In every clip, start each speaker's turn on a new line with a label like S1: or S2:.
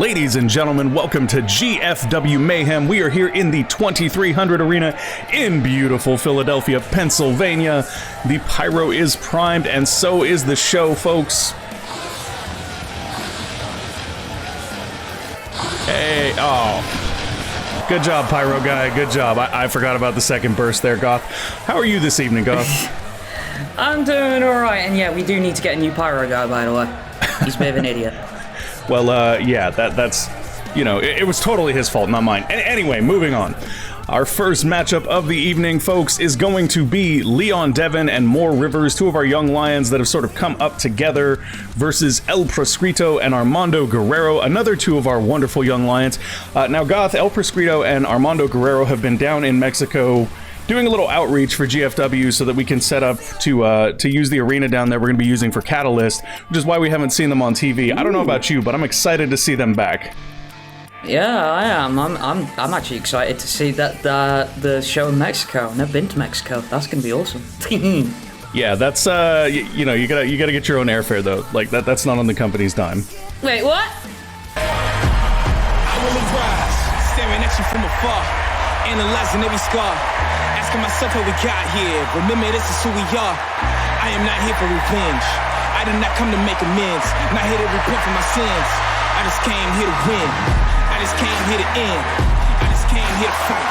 S1: Ladies and gentlemen, welcome to GFW Mayhem. We are here in the 2300 Arena in beautiful Philadelphia, Pennsylvania. The pyro is primed, and so is the show, folks. Hey, oh. Good job, pyro guy, good job. I forgot about the second burst there, Goth. How are you this evening, Goth?
S2: I'm doing alright, and yeah, we do need to get a new pyro guy, by the way. He's a bit of an idiot.
S1: Well, yeah, that's, you know, it was totally his fault, not mine. Anyway, moving on. Our first matchup of the evening, folks, is going to be Leon Devon and More Rivers, two of our young lions that have sort of come up together, versus El Proscrito and Armando Guerrero, another two of our wonderful young lions. Now, Goth, El Proscrito and Armando Guerrero have been down in Mexico doing a little outreach for GFW so that we can set up to use the arena down there we're going to be using for Catalyst, which is why we haven't seen them on TV. I don't know about you, but I'm excited to see them back.
S2: Yeah, I am. I'm actually excited to see that the show in Mexico. I've never been to Mexico. That's going to be awesome.
S1: Yeah, that's you know, you gotta get your own airfare though. Like that's not on the company's dime.
S2: Wait, what?
S3: I will arise, staring at you from afar, analyzing every scar. Asking myself how we got here. Remember, this is who we are. I am not here for revenge. I did not come to make amends. Not here to repent for my sins. I just came here to win. I just came here to end. I just came here to fight.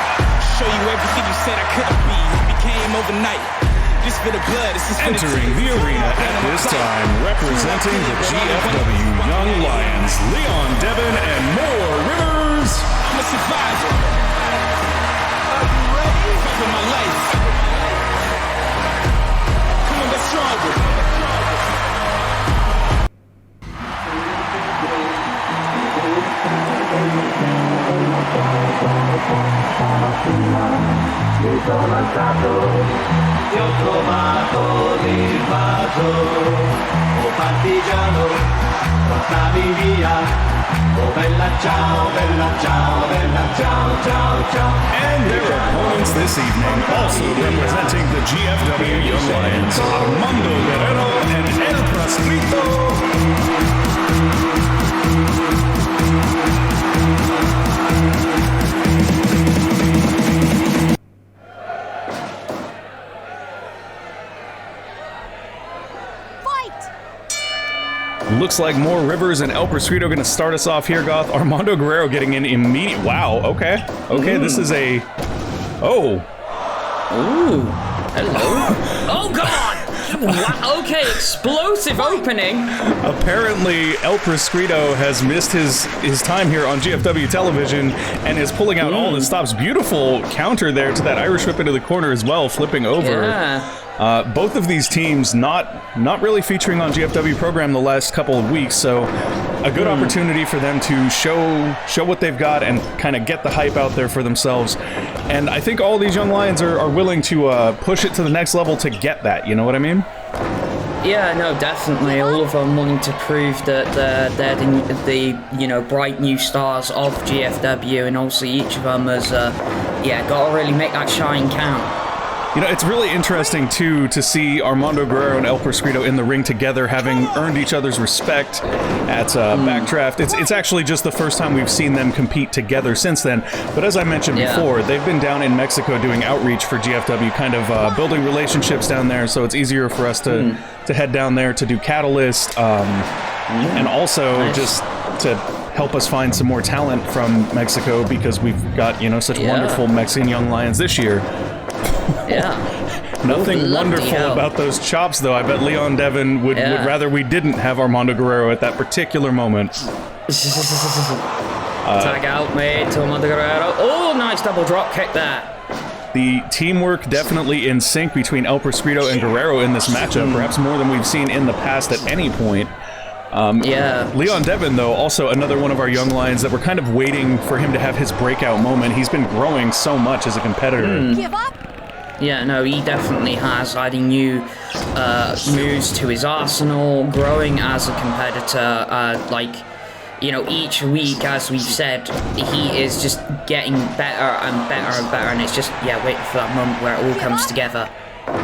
S3: Show you everything you said I couldn't be. I became overnight. This for the blood. This is for
S1: entering the arena at this time, representing the GFW Young Lions, Leon Devon and More Rivers.
S3: I'm a survivor. For my life. Come on, get stronger.
S4: Ti ho trovato l'invaso, oh partigiano, portami via. Oh bella ciao, bella ciao, bella ciao, ciao, ciao.
S1: And their opponents this evening, also representing the GFW Young Lions, Armando Guerrero and El Proscrito. Looks like More Rivers and El Proscrito going to start us off here, Goth. Armando Guerrero getting in immediate. Wow, okay. Okay, this is a... Oh.
S2: Ooh. Hello. Oh, God! Wow, okay, explosive opening.
S1: Apparently, El Proscrito has missed his time here on GFW television and is pulling out all the stops. Beautiful counter there to that Irish whip into the corner as well, flipping over.
S2: Yeah.
S1: Both of these teams not really featuring on GFW program the last couple of weeks, so a good opportunity for them to show what they've got and kind of get the hype out there for themselves. And I think all these young lions are willing to push it to the next level to get that, you know what I mean?
S2: Yeah, no, definitely. All of them wanting to prove that they're the you know, bright new stars of GFW, and also each of them has yeah, got to really make that shine count.
S1: You know, it's really interesting, too, to see Armando Guerrero and El Proscrito in the ring together, having earned each other's respect at Backdraft. It's actually just the first time we've seen them compete together since then. But as I mentioned before, they've been down in Mexico doing outreach for GFW, kind of building relationships down there, so it's easier for us to head down there to do Catalyst, and also just to help us find some more talent from Mexico, because we've got, you know, such wonderful Mexican young lions this year.
S2: Yeah.
S1: Nothing wonderful about those chops, though. I bet Leon Devon would rather we didn't have Armando Guerrero at that particular moment.
S2: Tag out, mate, to Armando Guerrero. Oh, nice double drop kick there.
S1: The teamwork definitely in sync between El Proscrito and Guerrero in this matchup, perhaps more than we've seen in the past at any point. Leon Devon, though, also another one of our young lions that we're kind of waiting for him to have his breakout moment. He's been growing so much as a competitor.
S5: Give up?
S2: Yeah, no, he definitely has, adding new moves to his arsenal, growing as a competitor. Like, you know, each week, as we've said, he is just getting better and better and better, and it's just, yeah, waiting for that moment where it all comes together.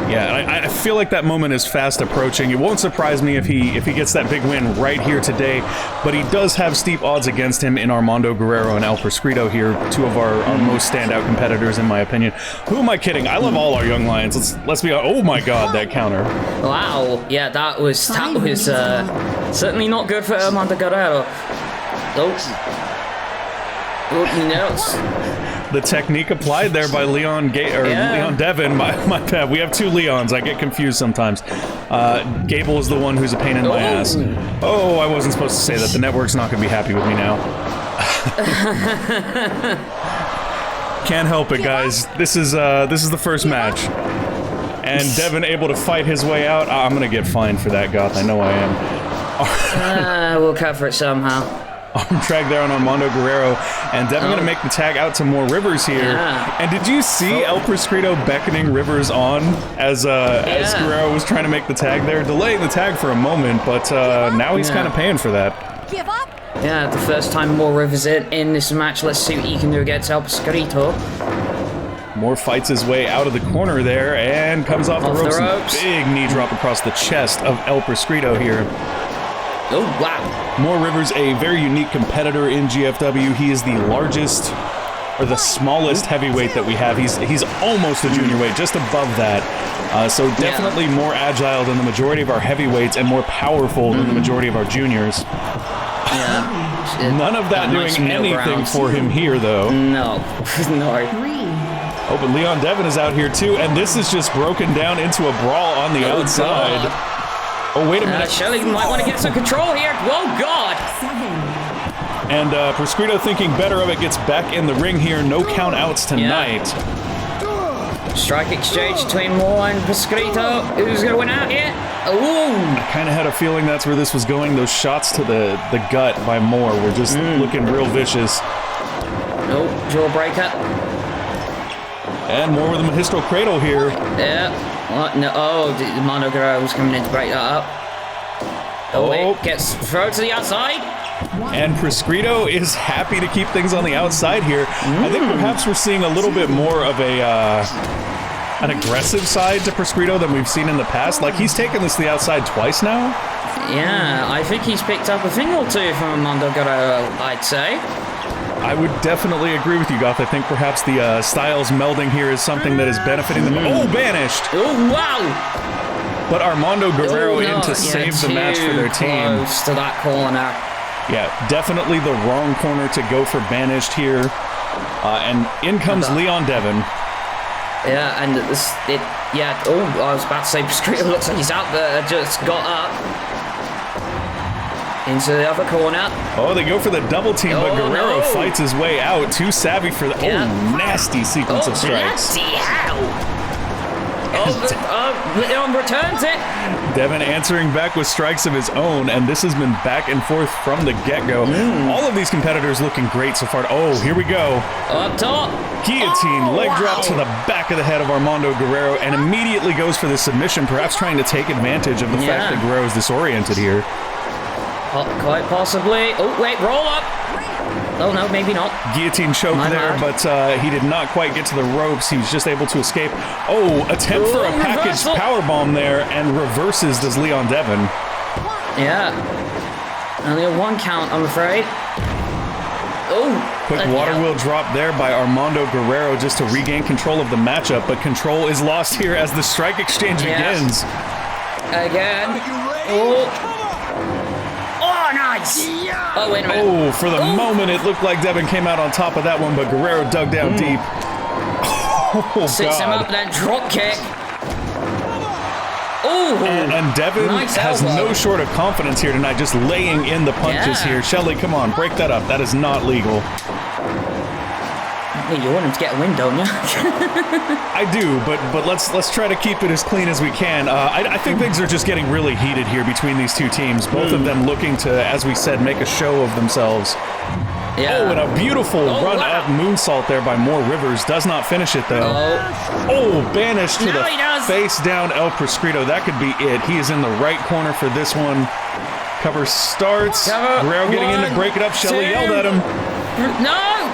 S1: Yeah, I feel like that moment is fast approaching. It won't surprise me if he gets that big win right here today, but he does have steep odds against him in Armando Guerrero and El Prescrito here, two of our most standout competitors in my opinion. Who am I kidding? I love all our young lions. Let's be honest. Oh my god, that counter.
S2: Wow, yeah, that was certainly not good for Armando Guerrero.
S1: The technique applied there by Leon Devin. My bad. We have two Leons. I get confused sometimes. Gable is the one who's a pain in my ass. Oh, I wasn't supposed to say that. The network's not going to be happy with me now. Can't help it, guys. This is the first match. And Devin able to fight his way out. I'm going to get fined for that, Goth. I know I am.
S2: We'll cover it somehow.
S1: Arm drag there on Armando Guerrero, and Devin gonna make the tag out to more Rivers here.
S2: Yeah.
S1: And did you see El Prescrito beckoning Rivers on as Guerrero was trying to make the tag there, delaying the tag for a moment, but now he's kind of paying for that.
S5: Give up.
S2: Yeah, the first time more Rivers in this match. Let's see what he can do against El Prescrito.
S1: More fights his way out of the corner there and comes off the ropes. Big knee drop across the chest of El Prescrito here.
S2: Oh, wow.
S1: More Rivers, a very unique competitor in GFW. He is the largest, or the smallest heavyweight that we have. He's almost a junior weight, just above that. So definitely more agile than the majority of our heavyweights and more powerful than the majority of our juniors.
S2: Yeah.
S1: None of that doing anything for him here, though.
S2: No. No.
S1: Oh, but Leon Devin is out here, too, and this is just broken down into a brawl on the outside.
S2: God.
S1: Oh, wait a minute.
S2: Shelley might want to get some control here. Oh, God.
S1: And Prescrito, thinking better of it, gets back in the ring here. No count outs tonight.
S2: Yeah. Strike exchange between Moore and Prescrito. Who's going to win out here? Ooh.
S1: I kind of had a feeling that's where this was going. Those shots to the gut by Moore were just looking real vicious.
S2: Oh, jawbreaker.
S1: And Moore with a Magistral Cradle here.
S2: Yeah. What? No. Oh, Armando Guerrero was coming in to break that up. Oh, it gets thrown to the outside.
S1: And Prescrito is happy to keep things on the outside here. I think perhaps we're seeing a little bit more of an aggressive side to Prescrito than we've seen in the past. Like, he's taken this to the outside twice now.
S2: Yeah, I think he's picked up a thing or two from Armando Guerrero, I'd say.
S1: I would definitely agree with you, Goth. I think perhaps the styles melding here is something that is benefiting them. Oh, banished!
S2: Oh, wow!
S1: But Armando Guerrero in to save the match for their team.
S2: Close to that corner.
S1: Yeah, definitely the wrong corner to go for banished here. And in comes Leon Devin.
S2: Yeah, and oh, I was about to say Prescrito looks like he's out there, just got up. Into the other corner.
S1: Oh, they go for the double team, but Guerrero fights his way out. Too savvy for that. Yeah. Oh, nasty sequence of strikes.
S2: Nasty how? Leon returns it.
S1: Devin answering back with strikes of his own, and this has been back and forth from the get-go. All of these competitors looking great so far. Oh, here we go.
S2: Up top.
S1: Guillotine, leg drop to the back of the head of Armando Guerrero, and immediately goes for the submission, perhaps trying to take advantage of the fact that Guerrero's disoriented here.
S2: Quite possibly. Oh, wait, roll up. Oh, no, maybe not.
S1: Guillotine choke there, but he did not quite get to the ropes. He was just able to escape. Oh, attempt for a package powerbomb there, and reverses does Leon Devin.
S2: Yeah. Only a one count, I'm afraid. Oh.
S1: Quick water wheel drop there by Armando Guerrero just to regain control of the matchup, but control is lost here as the strike exchange begins.
S2: Again. Oh. Oh, nice! Oh, wait a minute.
S1: Oh, for the moment, it looked like Devin came out on top of that one, but Guerrero dug down deep. Oh,
S2: Sits him up, then drop kick. Oh!
S1: And Devin has no short of confidence here tonight, just laying in the punches here. Shelly, come on, break that up. That is not legal.
S2: You want him to get a win, don't you?
S1: I do, but let's try to keep it as clean as we can. I think things are just getting really heated here between these two teams. Both of them looking to, as we said, make a show of themselves. Yeah. Oh, and a beautiful run-up moonsault there by Moore Rivers. Does not finish it, though. Oh, banished to the face down El Prescrito. That could be it. He is in the right corner for this one. Cover starts. Guerrero getting in to break it up. Shelly yelled at him.
S2: No!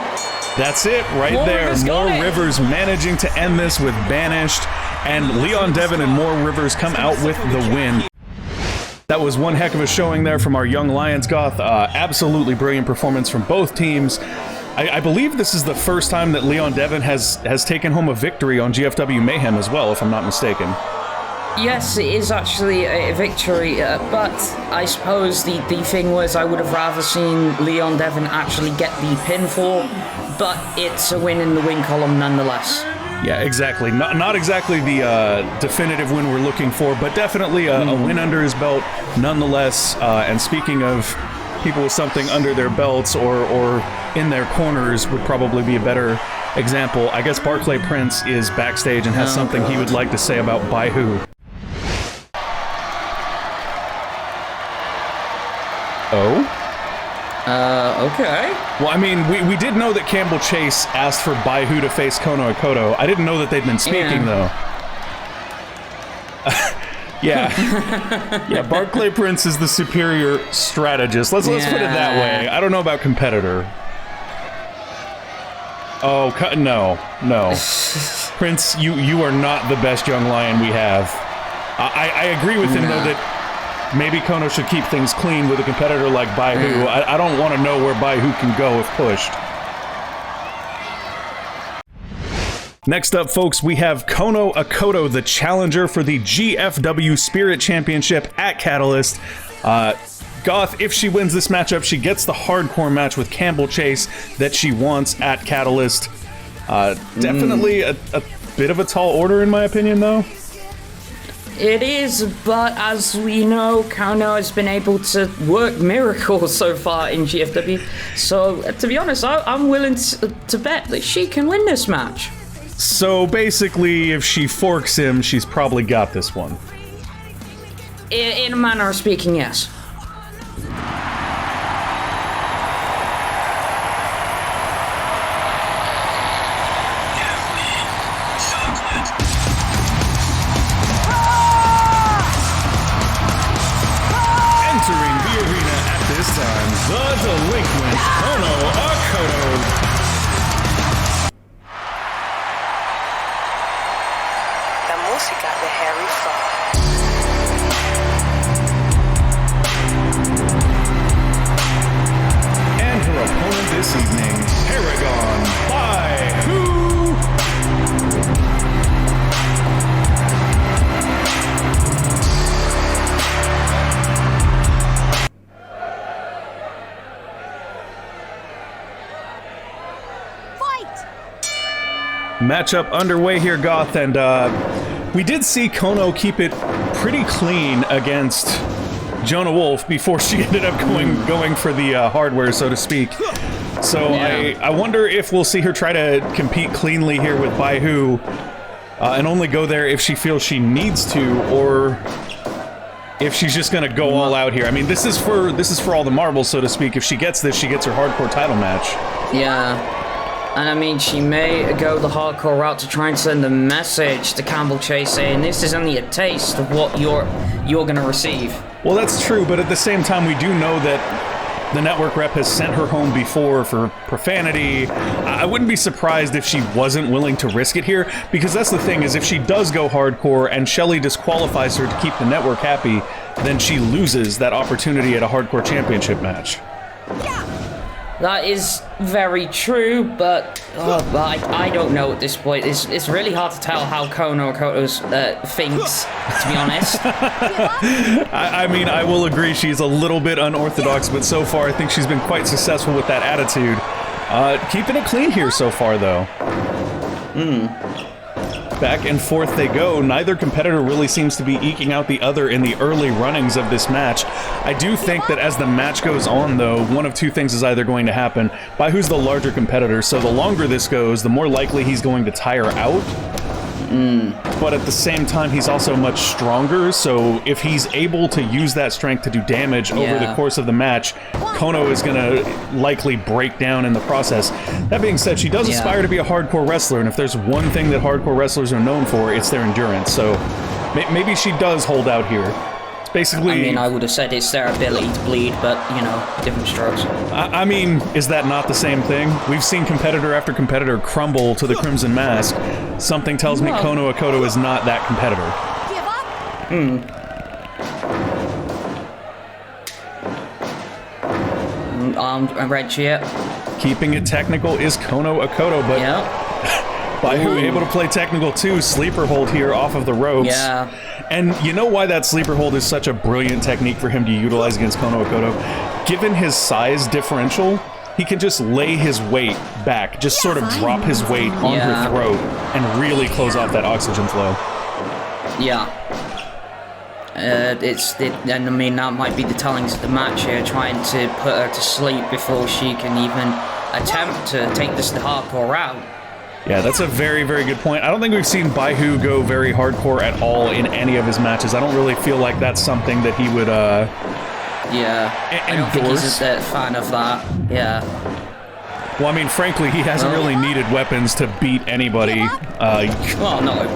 S1: That's it right
S2: More
S1: there.
S2: Rivers
S1: More
S2: got it.
S1: Rivers managing to end this with Banished, and Leon Devon and More Rivers come out with the win. That was one heck of a showing there from our young Lions, Goth. Absolutely brilliant performance from both teams. I believe this is the first time that Leon Devon has taken home a victory on GFW Mayhem as well, if I'm not mistaken.
S2: Yes, it is actually a victory, but I suppose the thing was I would have rather seen Leon Devon actually get the pinfall, but it's a win in the win column nonetheless.
S1: Yeah, exactly. Not exactly the definitive win we're looking for, but definitely a win under his belt nonetheless. And speaking of people with something under their belts or in their corners would probably be a better example. I guess Barclay Prince is backstage and has something he would like to say about By Who. Oh?
S2: Okay.
S1: Well, I mean, we did know that Campbell Chase asked for By Who to face Kono Akoto. I didn't know that they'd been speaking, though. Yeah. Yeah, Barclay Prince is the superior strategist. Let's put it that way. I don't know about competitor. Oh, no. Prince, you are not the best young lion we have. I agree with him, though, that maybe Kono should keep things clean with a competitor like By Who. I don't want to know where By Who can go if pushed. Next up, folks, we have Kono Akoto, the challenger for the GFW Spirit Championship at Catalyst. Goth, if she wins this matchup, she gets the hardcore match with Campbell Chase that she wants at Catalyst. Definitely a bit of a tall order, in my opinion, though.
S2: It is, but as we know, Kono has been able to work miracles so far in GFW. So, to be honest, I'm willing to bet that she can win this match.
S1: So basically, if she forks him, she's probably got this one.
S2: In a manner of speaking, yes.
S1: Entering the arena at this time, the delinquent Kono Akoto.
S5: La música de Harry Fraud.
S1: And her opponent this evening, Paragon By Who? Matchup underway here, Goth, and we did see Kono keep it pretty clean against Jonah Wolf before she ended up going for the hardware, so to speak. So yeah. I wonder if we'll see her try to compete cleanly here with By Who, and only go there if she feels she needs to, or if she's just gonna go all out here. I mean, this is for all the marbles, so to speak. If she gets this, she gets her hardcore title match.
S2: Yeah. And I mean, she may go the hardcore route to try and send a message to Campbell Chase saying this is only a taste of what you're gonna receive.
S1: Well, that's true, but at the same time, we do know that the network rep has sent her home before for profanity. I wouldn't be surprised if she wasn't willing to risk it here, because that's the thing, is if she does go hardcore and Shelly disqualifies her to keep the network happy, then she loses that opportunity at a hardcore championship match.
S2: That is very true, but I don't know at this point. It's really hard to tell how Kono Akoto thinks, to be honest.
S1: I mean, I will agree she's a little bit unorthodox, but so far I think she's been quite successful with that attitude. Keeping it clean here so far, though. Back and forth they go. Neither competitor really seems to be eking out the other in the early runnings of this match. I do think that as the match goes on, though, one of two things is either going to happen. By Who's the larger competitor, so the longer this goes, the more likely he's going to tire out. But at the same time, he's also much stronger, so if he's able to use that strength to do damage over the course of the match, Kono is going to likely break down in the process. That being said, she does aspire to be a hardcore wrestler, and if there's one thing that hardcore wrestlers are known for, it's their endurance, so maybe she does hold out here. Basically,
S2: I mean, I would have said it's their ability to bleed, but, you know, different strokes.
S1: I mean, is that not the same thing? We've seen competitor after competitor crumble to the Crimson Mask. Something tells me Kono Akoto is not that competitor.
S2: I'm red here.
S1: Keeping it technical is Kono Akoto, but Baihu able to play technical too. Sleeper hold here off of the ropes.
S2: Yeah.
S1: And you know why that sleeper hold is such a brilliant technique for him to utilize against Kono Akoto? Given his size differential, he can just lay his weight back, just sort of drop his weight on her throat and really close off that oxygen flow.
S2: Yeah. And I mean, that might be the tellings of the match here, trying to put her to sleep before she can even attempt to take this the hardcore route.
S1: Yeah, that's a very, very good point. I don't think we've seen Baihu go very hardcore at all in any of his matches. I don't really feel like that's something that he would,
S2: I don't think he's a fan of that. Yeah.
S1: Well, I mean, frankly, he hasn't really needed weapons to beat anybody.
S2: Well, no.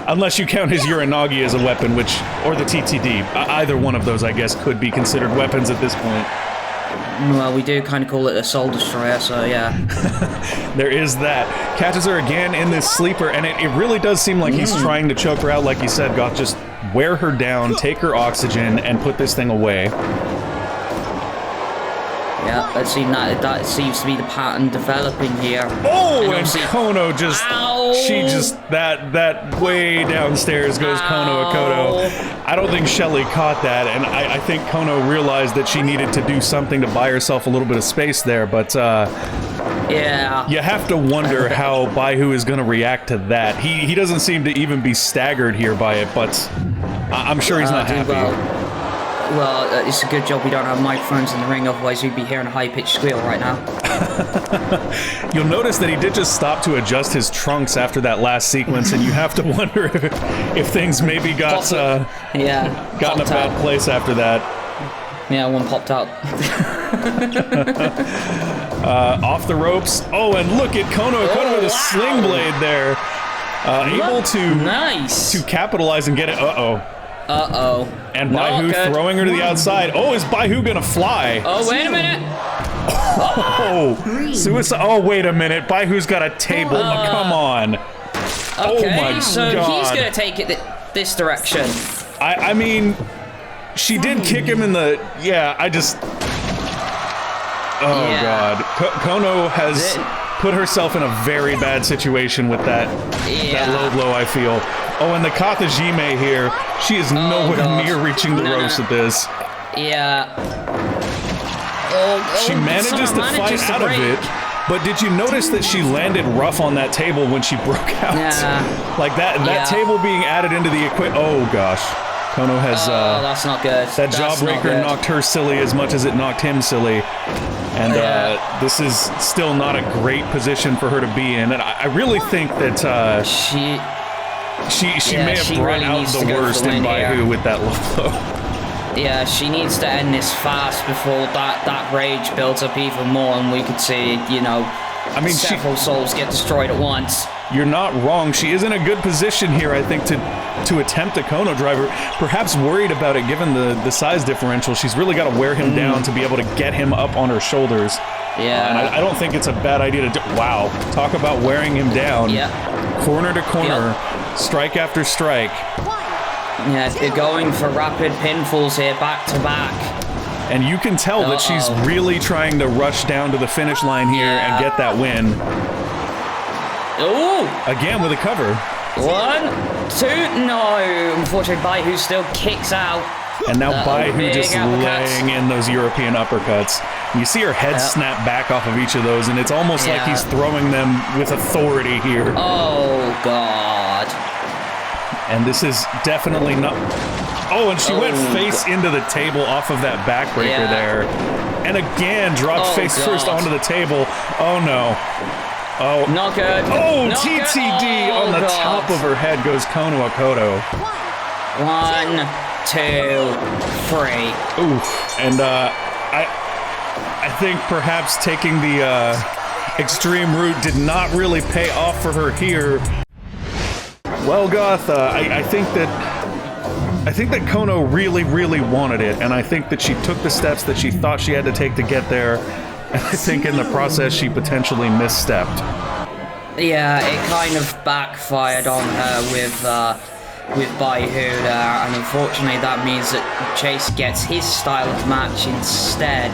S1: Unless you count his Uranagi as a weapon, or the TTD. Either one of those, I guess, could be considered weapons at this point.
S2: Well, we do kind of call it a soul destroyer, so yeah.
S1: There is that. Catches her again in this sleeper, and it really does seem like he's trying to choke her out, like you said, Goth. Just wear her down, take her oxygen, and put this thing away.
S2: Yeah, that seems to be the pattern developing here.
S1: Oh, and Kono just...
S2: Ow!
S1: She just... That way downstairs goes Kono Akoto. I don't think Shelly caught that, and I think Kono realized that she needed to do something to buy herself a little bit of space there, but,
S2: yeah.
S1: You have to wonder how Baihu is going to react to that. He doesn't seem to even be staggered here by it, but I'm sure he's not happy.
S2: Well, it's a good job we don't have microphones in the ring, otherwise we'd be hearing a high-pitched squeal right now.
S1: You'll notice that he did just stop to adjust his trunks after that last sequence, and you have to wonder if things maybe got in a bad place after that.
S2: Yeah, one popped out.
S1: Off the ropes. Oh, and look at Kono Akoto with a sling blade there. Able to capitalize and get it.
S2: Uh-oh.
S1: And Baihu throwing her to the outside. Oh, is Baihu gonna fly?
S2: Oh, wait a minute.
S1: Oh, suicide. Oh, wait a minute. Baihu's got a table. Come on.
S2: Okay,
S1: oh my
S2: so
S1: God.
S2: he's gonna take it this direction.
S1: I mean, she did kick him in the... Yeah, I just... Oh, God. Kono has put herself in a very bad situation with that low blow, I feel. Oh, and the Katajime here, she is nowhere near reaching the ropes at this.
S2: Yeah.
S1: She manages to fight out of it, but did you notice that she landed rough on that table when she broke out?
S2: Yeah.
S1: Like that table being added into the equipment. Oh, gosh. Kono has...
S2: that's not good.
S1: That jawbreaker knocked her silly as much as it knocked him silly. And this is still not a great position for her to be in. And I really think that she may have brought
S2: really
S1: out the worst in Baihu with that low blow.
S2: Yeah, she needs to end this fast before that rage builds up even more, and we could see, you know, several souls get destroyed at once.
S1: You're not wrong. She is in a good position here, I think, to attempt a Kono driver. Perhaps worried about it given the size differential. She's really got to wear him down to be able to get him up on her shoulders.
S2: Yeah.
S1: And I don't think it's a bad idea to do. Wow. Talk about wearing him down.
S2: Yeah.
S1: Corner to corner, strike after strike.
S2: Yeah, they're going for rapid pinfalls here, back to back.
S1: And you can tell that she's really trying to rush down to the finish line here and get that win.
S2: Ooh!
S1: Again with a cover.
S2: 1, 2, no! Unfortunately, Baihu still kicks out.
S1: And now Baihu just laying in those European uppercuts. You see her head snap back off of each of those, and it's almost like he's throwing them with authority here.
S2: Oh, God.
S1: And this is definitely not... Oh, and she went face into the table off of that backbreaker there. And again, dropped face first onto the table. Oh, no. Oh,
S2: not good.
S1: Oh,
S2: not
S1: TTD
S2: good.
S1: on the top of her head goes Kono Akoto.
S2: 1, 2, 3.
S1: Ooh, and I think perhaps taking the extreme route did not really pay off for her here. Well, Goth, I think that I think that Kono really, really wanted it, and I think that she took the steps that she thought she had to take to get there, and I think in the process she potentially misstepped.
S2: Yeah, it kind of backfired on her with Baihu there, and unfortunately that means that Chase gets his style of match instead.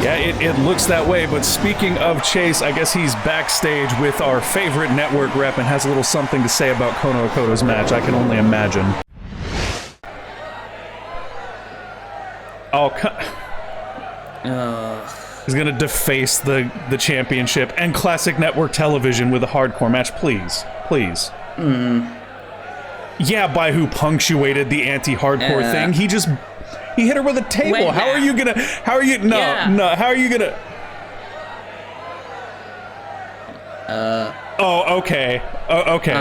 S1: Yeah, it looks that way, but speaking of Chase, I guess he's backstage with our favorite network rep and has a little something to say about Kono Okoto's match, I can only imagine. Oh, he's gonna deface the championship and classic network television with a hardcore match, please. Please. Yeah, Baihu punctuated the anti-hardcore thing. He hit her with a table.
S2: Wait,
S1: how are you gonna... How are you... No, no, how are you gonna... Oh, okay. Okay.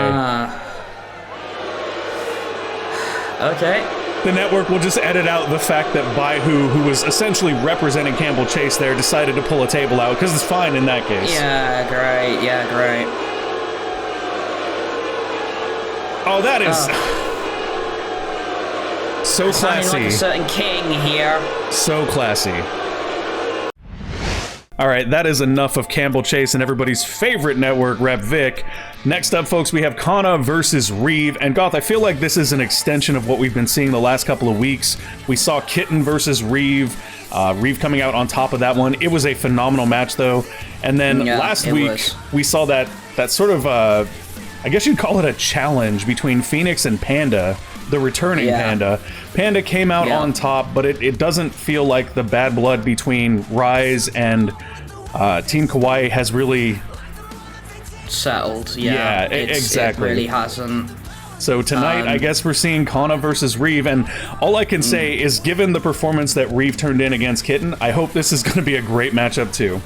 S2: Okay.
S1: The network will just edit out the fact that Baihu, who was essentially representing Campbell Chase there, decided to pull a table out, because it's fine in that case.
S2: Yeah, great. Yeah, great.
S1: Oh, that is... So classy.
S2: Sounding like a certain king here.
S1: So classy. Alright, that is enough of Campbell Chase and everybody's favorite network rep, Vic. Next up, folks, we have Kana versus Reeve. And Goth, I feel like this is an extension of what we've been seeing the last couple of weeks. We saw Kitten versus Reeve. Reeve coming out on top of that one. It was a phenomenal match, though. And then last week, we saw that sort of, I guess you'd call it a challenge between Phoenix and Panda. The returning Panda. Panda came out on top, but it doesn't feel like the bad blood between Rise and Team Kawaii has really
S2: settled. Yeah,
S1: exactly.
S2: It really hasn't.
S1: So tonight, I guess we're seeing Kana versus Reeve, and all I can say is, given the performance that Reeve turned in against Kitten, I hope this is going to be a great matchup too.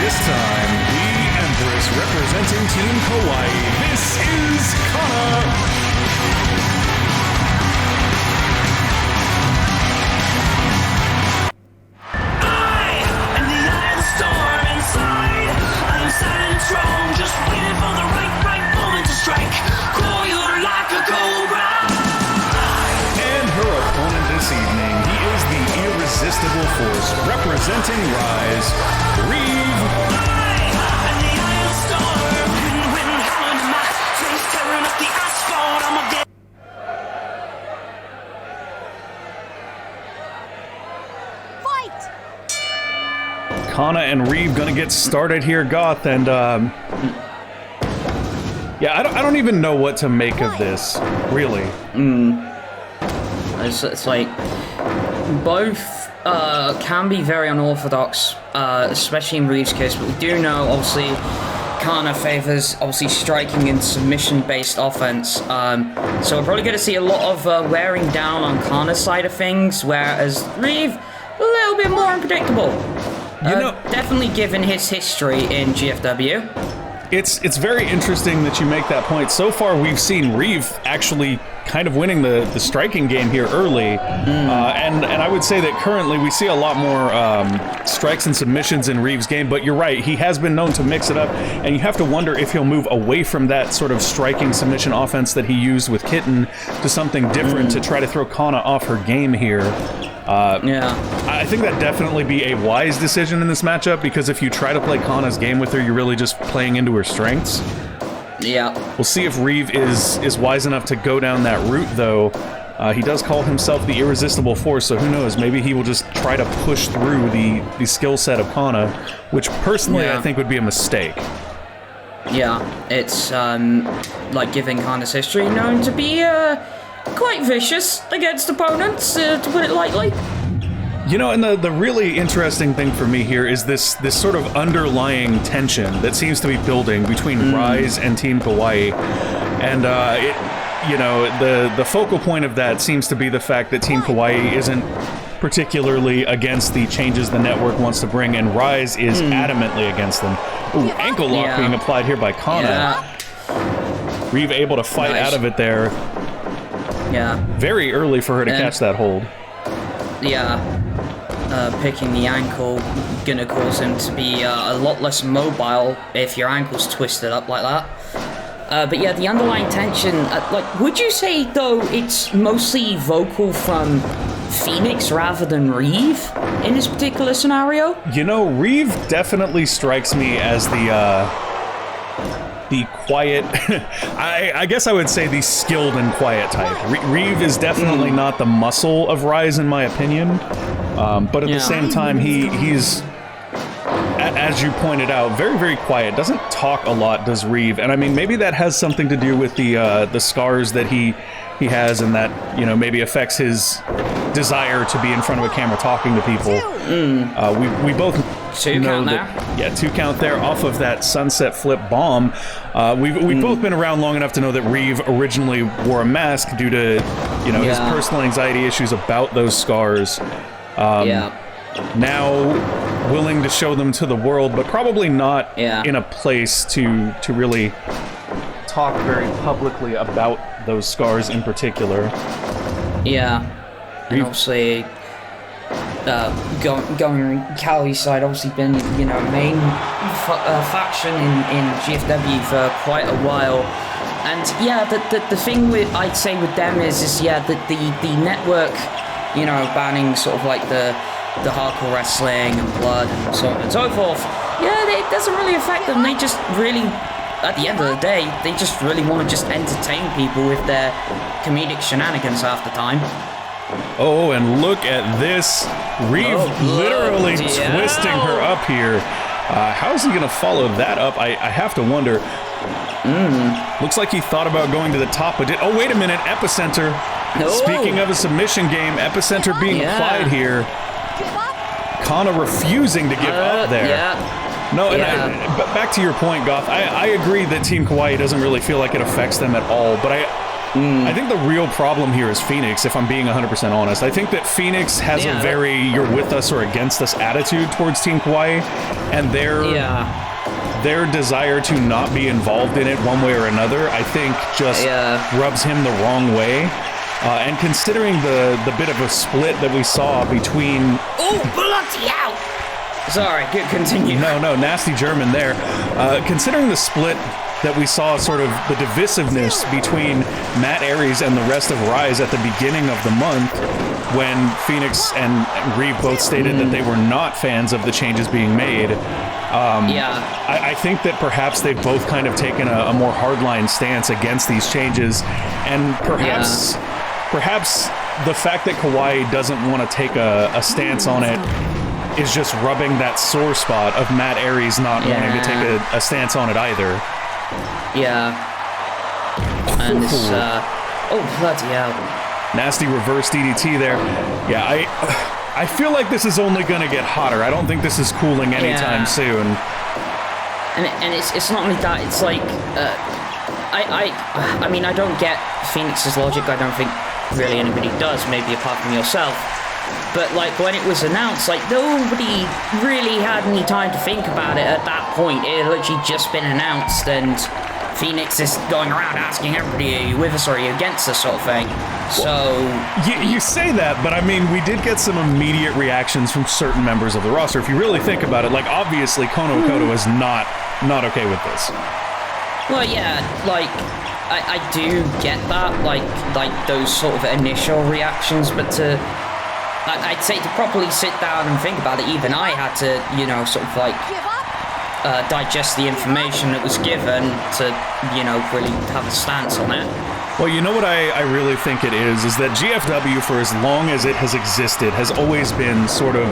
S6: Time, the Empress representing Team Kawaii. This is Kana. I am the eye of the storm inside. I am silent and strong, just waiting for the right moment to strike. Coiled like a cobra.
S1: And her opponent this evening, he is the irresistible force representing Rise, Reeve. Kana and Reeve gonna get started here, Goth, and yeah, I don't even know what to make of this, really.
S2: It's like both can be very unorthodox, especially in Reeve's case, but we do know, obviously, Kana favors, obviously, striking and submission-based offense, so we're probably going to see a lot of wearing down on Kana's side of things, whereas Reeve, a little bit more unpredictable.
S1: You know,
S2: definitely given his history in GFW.
S1: It's very interesting that you make that point. So far, we've seen Reeve actually kind of winning the striking game here early, and I would say that currently we see a lot more strikes and submissions in Reeve's game, but you're right, he has been known to mix it up, and you have to wonder if he'll move away from that sort of striking submission offense that he used with Kitten to something different to try to throw Kana off her game here. I think that definitely be a wise decision in this matchup, because if you try to play Kana's game with her, you're really just playing into her strengths.
S2: Yeah.
S1: We'll see if Reeve is wise enough to go down that route, though. He does call himself the irresistible force, so who knows, maybe he will just try to push through the skill set of Kana, which personally I think would be a mistake.
S2: Yeah, it's like giving Kana's history known to be quite vicious against opponents, to put it lightly.
S1: You know, and the really interesting thing for me here is this sort of underlying tension that seems to be building between Rise and Team Kawaii, and the focal point of that seems to be the fact that Team Kawaii isn't particularly against the changes the network wants to bring, and Rise is adamantly against them. Ooh, ankle lock being applied here by Kana. Reeve able to fight out of it there.
S2: Yeah.
S1: Very early for her to catch that hold.
S2: Yeah. picking the ankle gonna cause him to be a lot less mobile if your ankle's twisted up like that. But yeah, the underlying tension, like, would you say, though, it's mostly vocal from Phoenix rather than Reeve in this particular scenario?
S1: You know, Reeve definitely strikes me as the quiet, I guess I would say the skilled and quiet type. Reeve is definitely not the muscle of Rise, in my opinion. But at the same time, he's, as you pointed out, very, very quiet. Doesn't talk a lot, does Reeve. And I mean, maybe that has something to do with the scars that he has, and that, you know, maybe affects his desire to be in front of a camera talking to people. We both know that. Yeah, 2 count there off of that sunset flip bomb. We've both been around long enough to know that Reeve originally wore a mask due to, you know, his personal anxiety issues about those scars. Now willing to show them to the world, but probably not in a place to really talk very publicly about those scars in particular.
S2: Yeah. And obviously, going Cali's side, obviously been, you know, main faction in GFW for quite a while. And yeah, the thing I'd say with them is that the network, you know, banning sort of like the hardcore wrestling and blood and so on and so forth, it doesn't really affect them. They just really, at the end of the day, they just really want to just entertain people with their comedic shenanigans half the time.
S1: Oh, and look at this. Reeve literally twisting her up here. How is he going to follow that up? I have to wonder. Looks like he thought about going to the top, but did... Oh, wait a minute. Epicenter. Speaking of a submission game, Epicenter being applied here. Kana refusing to give up there. No, and but back to your point, Goth. I agree that Team Kawaii doesn't really feel like it affects them at all, but I think the real problem here is Phoenix, if I'm being 100% honest. I think that Phoenix has a very you're with us or against us attitude towards Team Kawaii, and their desire to not be involved in it one way or another, I think just rubs him the wrong way. And considering the bit of a split that we saw between...
S2: Oh, bloody hell! Sorry, continue.
S1: No, nasty German there. Considering the split that we saw, sort of the divisiveness between Matt Aries and the rest of Rise at the beginning of the month, when Phoenix and Reeve both stated that they were not fans of the changes being made, I think that perhaps they've both kind of taken a more hardline stance against these changes, and perhaps the fact that Kawaii doesn't want to take a stance on it is just rubbing that sore spot of Matt Aries not wanting to take a stance on it either.
S2: And this, oh, bloody hell.
S1: Nasty reverse DDT there. Yeah, I feel like this is only going to get hotter. I don't think this is cooling anytime soon.
S2: And it's not only that, it's like, I mean, I don't get Phoenix's logic. I don't think really anybody does, maybe apart from yourself. But like when it was announced, like nobody really had any time to think about it at that point. It had literally just been announced, and Phoenix is going around asking everybody, are you with us or are you against us, sort of thing. So
S1: you say that, but I mean, we did get some immediate reactions from certain members of the roster. If you really think about it, like obviously Kono Okoto is not okay with this.
S2: Well, yeah, like I do get that, like those sort of initial reactions, but I'd say to properly sit down and think about it, even I had to, you know, sort of like digest the information that was given to, you know, really have a stance on it.
S1: Well, you know what I really think it is that GFW, for as long as it has existed, has always been sort of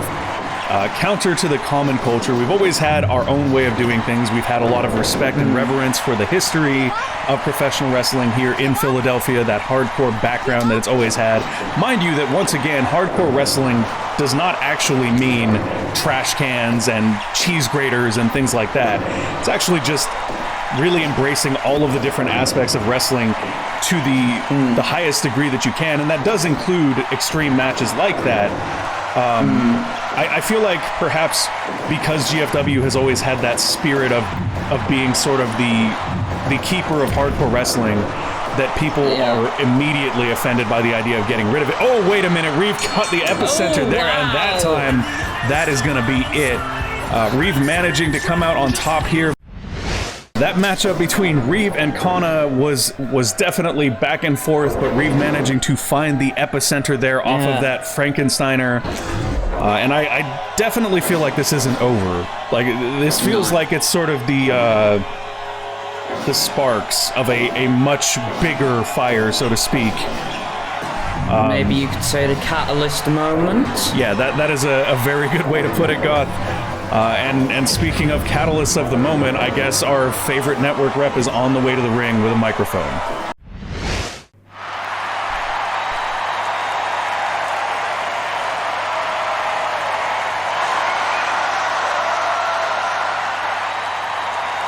S1: counter to the common culture. We've always had our own way of doing things. We've had a lot of respect and reverence for the history of professional wrestling here in Philadelphia, that hardcore background that it's always had. Mind you that, once again, hardcore wrestling does not actually mean trash cans and cheese graters and things like that. It's actually just really embracing all of the different aspects of wrestling to the highest degree that you can, and that does include extreme matches like that. I feel like perhaps because GFW has always had that spirit of being sort of the keeper of hardcore wrestling, that people are immediately offended by the idea of getting rid of it. Oh, wait a minute. Reeve cut the epicenter there, and that time, that is going to be it. Reeve managing to come out on top here. That matchup between Reeve and Kana was definitely back and forth, but Reeve managing to find the epicenter there off of that Frankensteiner. And I definitely feel like this isn't over. Like, this feels like it's sort of the sparks of a much bigger fire, so to speak.
S2: Maybe you could say the catalyst moment.
S1: Yeah, that is a very good way to put it, Goth. And speaking of catalysts of the moment, I guess our favorite network rep is on the way to the ring with a microphone.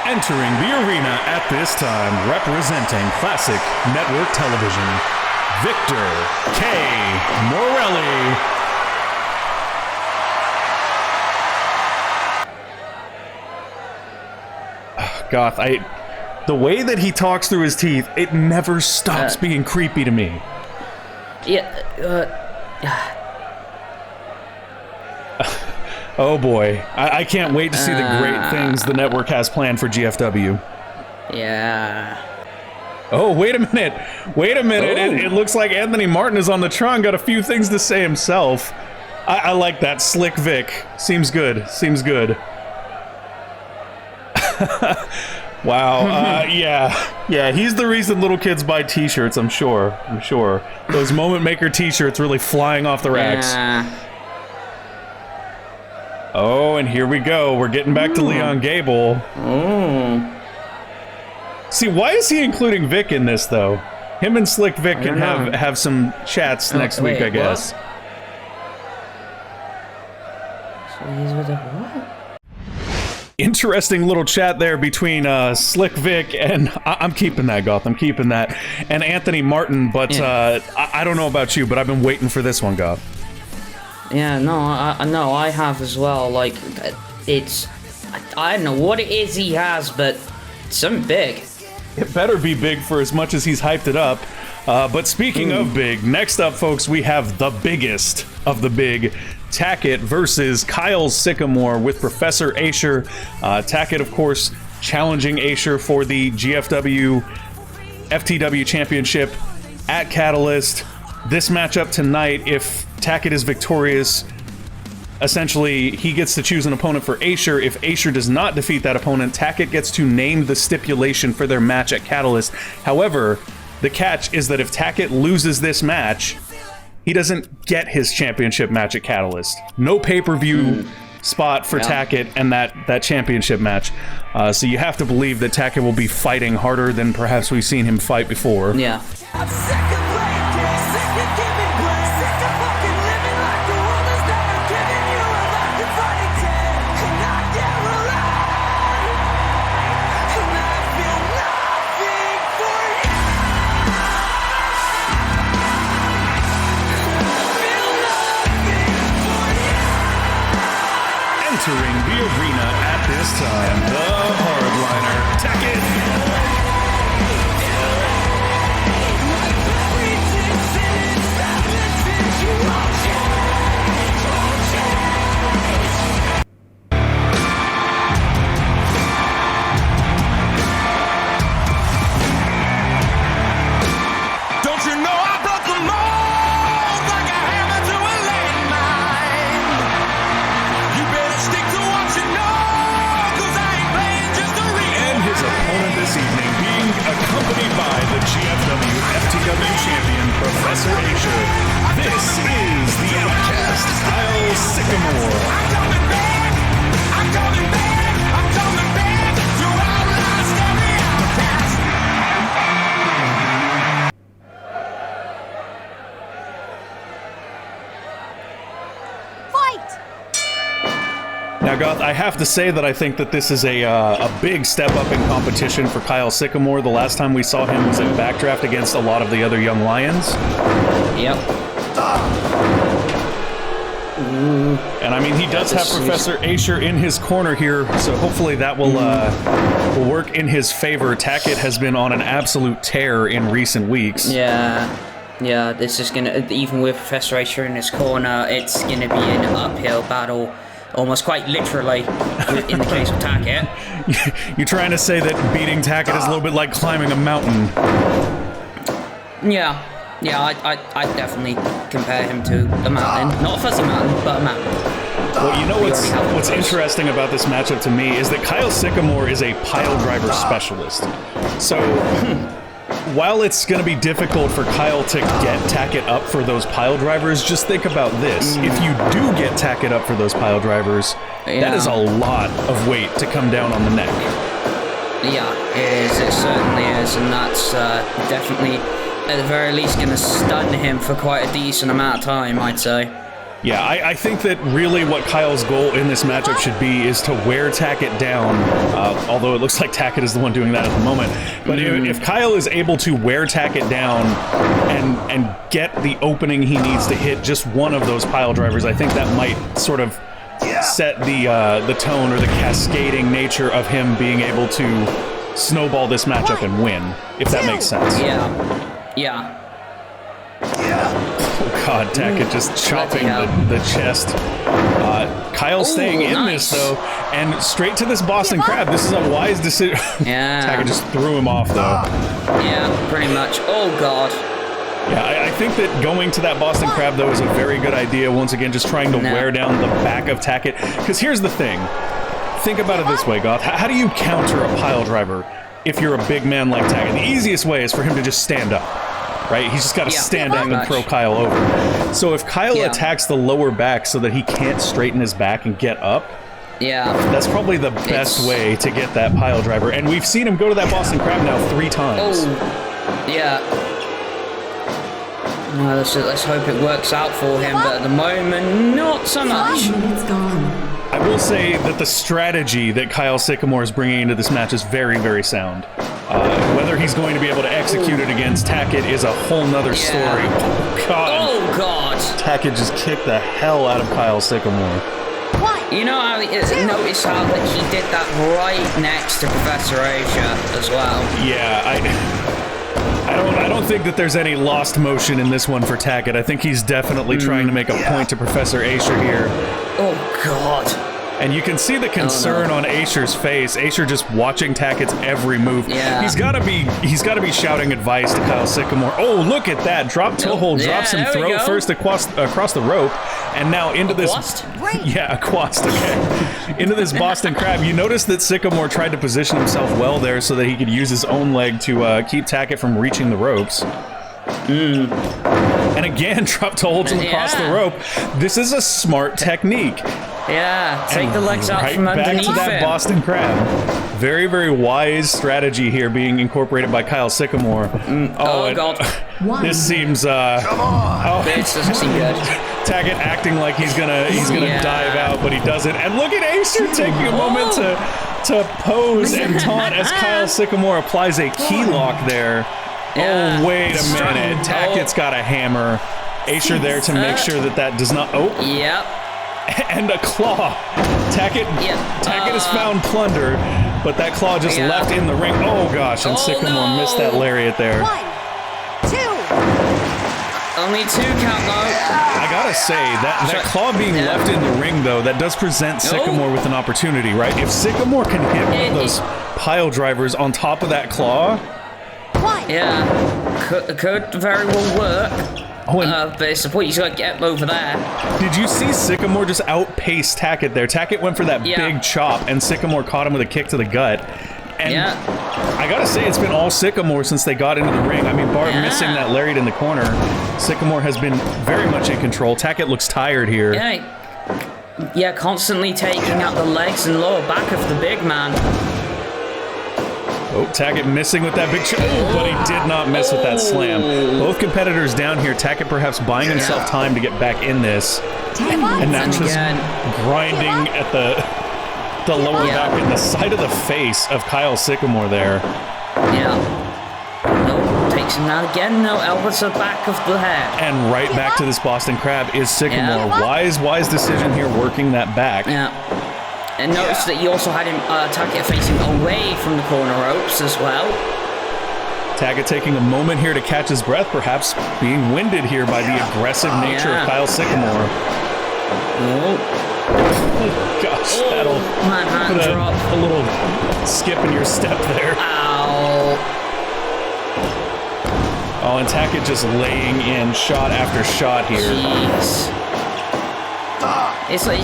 S1: Entering the arena at this time, representing Classic Network Television, Victor K. Morelli. Goth, the way that he talks through his teeth, it never stops being creepy to me. Oh boy, I can't wait to see the great things the network has planned for GFW.
S2: Yeah.
S1: Oh, wait a minute. Wait a minute. It looks like Anthony Martin is on the Tron, got a few things to say himself. I like that. Slick Vic. Seems good. Seems good. Wow. Yeah, he's the reason little kids buy t-shirts, I'm sure. Those Moment Maker t-shirts really flying off the racks. Oh, and here we go. We're getting back to Leon Gable. See, why is he including Vic in this, though? Him and Slick Vic can have some chats next week, I guess.
S2: So he's with a what?
S1: Interesting little chat there between Slick Vic and I'm keeping that, Goth. I'm keeping that, and Anthony Martin. But I don't know about you, but I've been waiting for this one, Goth.
S2: Yeah, no, I have as well. Like, I don't know what it is he has, but it's something big.
S1: It better be big for as much as he's hyped it up. But speaking of big, next up, folks, we have the biggest of the big. Tackett versus Kyle Sycamore with Professor Asher. Tackett, of course, challenging Asher for the GFW FTW Championship at Catalyst. This matchup tonight, if Tackett is victorious, essentially he gets to choose an opponent for Asher. If Asher does not defeat that opponent, Tackett gets to name the stipulation for their match at Catalyst. However, the catch is that if Tackett loses this match, he doesn't get his championship match at Catalyst. No pay-per-view spot for Tackett and that championship match. So you have to believe that Tackett will be fighting harder than perhaps we've seen him fight before.
S2: Yeah.
S6: I'm sick of playing games, sick of giving blame, sick of fucking living like the world has never given you a life to fight again. And I get alive, and I feel nothing for you. Feel nothing for you.
S1: Entering the arena at this time, the hardliner, Tackett.
S3: Don't you know I broke the mold like a hammer to a landmine? You better stick to what you know, 'cause I ain't playing just to read.
S1: And his opponent this evening being accompanied by the GFW FTW champion, Professor Asher. This is the Outcast, Kyle Sycamore.
S3: I'm coming back, I'm coming back, I'm coming back to outlast every outcast.
S1: Now, Goth, I have to say that I think that this is a big step up in competition for Kyle Sycamore. The last time we saw him was at Backdraft against a lot of the other young lions.
S2: Yep.
S1: And I mean, he does have Professor Asher in his corner here, so hopefully that will work in his favor. Tackett has been on an absolute tear in recent weeks.
S2: Yeah, this is gonna, even with Professor Asher in his corner, it's gonna be an uphill battle, almost quite literally, in the case of Tackett.
S1: You're trying to say that beating Tackett is a little bit like climbing a mountain.
S2: Yeah, I'd definitely compare him to a mountain. Not a fuzzy mountain, but a mountain.
S1: Well, you know what's interesting about this matchup to me is that Kyle Sycamore is a pile driver specialist. So, while it's going to be difficult for Kyle to get Tackett up for those pile drivers, just think about this. If you do get Tackett up for those pile drivers, that is a lot of weight to come down on the neck.
S2: Yeah, it is. It certainly is, and that's definitely, at the very least, going to stun him for quite a decent amount of time, I'd say.
S1: Yeah, I think that really what Kyle's goal in this matchup should be is to wear Tackett down, although it looks like Tackett is the one doing that at the moment. But if Kyle is able to wear Tackett down and get the opening he needs to hit just one of those pile drivers, I think that might sort of set the tone or the cascading nature of him being able to snowball this matchup and win, if that makes sense.
S2: Yeah.
S1: Oh god, Tackett just chopping the chest. Kyle's staying in this though, and straight to this Boston Crab. This is a wise decision.
S2: Yeah.
S1: Tackett just threw him off though.
S2: Yeah, pretty much. Oh god.
S1: Yeah, I think that going to that Boston Crab though is a very good idea. Once again, just trying to wear down the back of Tackett. Because here's the thing. Think about it this way, Goth. How do you counter a pile driver if you're a big man like Tackett? The easiest way is for him to just stand up. Right? He's just got to stand up and throw Kyle over. So if Kyle attacks the lower back so that he can't straighten his back and get up, that's probably the best way to get that pile driver. And we've seen him go to that Boston Crab now 3 times.
S2: Oh, yeah. No, let's hope it works out for him, but at the moment, not so much.
S7: 5 minutes gone.
S1: I will say that the strategy that Kyle Sycamore is bringing into this match is very, very sound. Whether he's going to be able to execute it against Tackett is a whole nother story. Oh god. Tackett just kicked the hell out of Kyle Sycamore.
S2: You know how notice how that he did that right next to Professor Asher as well.
S1: Yeah, I don't think that there's any lost motion in this one for Tackett. I think he's definitely trying to make a point to Professor Asher here.
S2: Oh god.
S1: And you can see the concern on Asher's face. Asher just watching Tackett's every move.
S2: Yeah.
S1: He's got to be shouting advice to Kyle Sycamore. Oh, look at that. Drop toe hold, drops him throw first across the rope, and now into this Aquast, okay. Into this Boston Crab. You notice that Sycamore tried to position himself well there so that he could use his own leg to keep Tackett from reaching the ropes. And again, drop toe holds him across the rope. This is a smart technique.
S2: Yeah, take the legs out from underneath
S1: back to that Boston Crab. Very, very wise strategy here being incorporated by Kyle Sycamore.
S2: Oh god.
S1: This seems come on. Oh,
S2: this doesn't seem good.
S1: Tackett acting like he's gonna dive out, but he doesn't. And look at Asher taking a moment to pose and taunt as Kyle Sycamore applies a key lock there.
S2: Yeah.
S1: Oh, wait a minute. Tackett's got a hammer. Asher there to make sure that does not... Oh.
S2: Yep.
S1: And a claw. Tackett has found plunder, but that claw just left in the ring. Oh, gosh. And Sycamore missed that lariat there.
S7: 1, 2.
S2: Only 2 count, though.
S1: I gotta say, that claw being left in the ring, though, that does present Sycamore with an opportunity, right? If Sycamore can hit one of those pile drivers on top of that claw...
S2: Yeah, could very well work.
S1: Oh,
S2: but it's the point, you just gotta get over there.
S1: Did you see Sycamore just outpace Tackett there? Tackett went for that big chop, and Sycamore caught him with a kick to the gut. And I gotta say, it's been all Sycamore since they got into the ring. I mean, bar missing that lariat in the corner, Sycamore has been very much in control. Tackett looks tired here.
S2: Yeah, constantly taking out the legs and lower back of the big man.
S1: Oh, Tackett missing with that big shot. Oh, but he did not miss with that slam. Both competitors down here. Tackett perhaps buying himself time to get back in this. And now just grinding at the lower back and the side of the face of Kyle Sycamore there.
S2: Yeah. Nope, take takes him down again. No, elbow to the back of the head.
S1: And right back to this Boston Crab is Sycamore.
S2: Yeah.
S1: Wise decision here, working that back.
S2: Yeah. And notice that you also had him Tackett facing away from the corner ropes as well.
S1: Tackett taking a moment here to catch his breath, perhaps being winded here by the aggressive nature of Kyle Sycamore. Oh, gosh, that'll put a little skip in your step there.
S2: Ow.
S1: Oh, and Tackett just laying in shot after shot here.
S2: Jeez. It's like,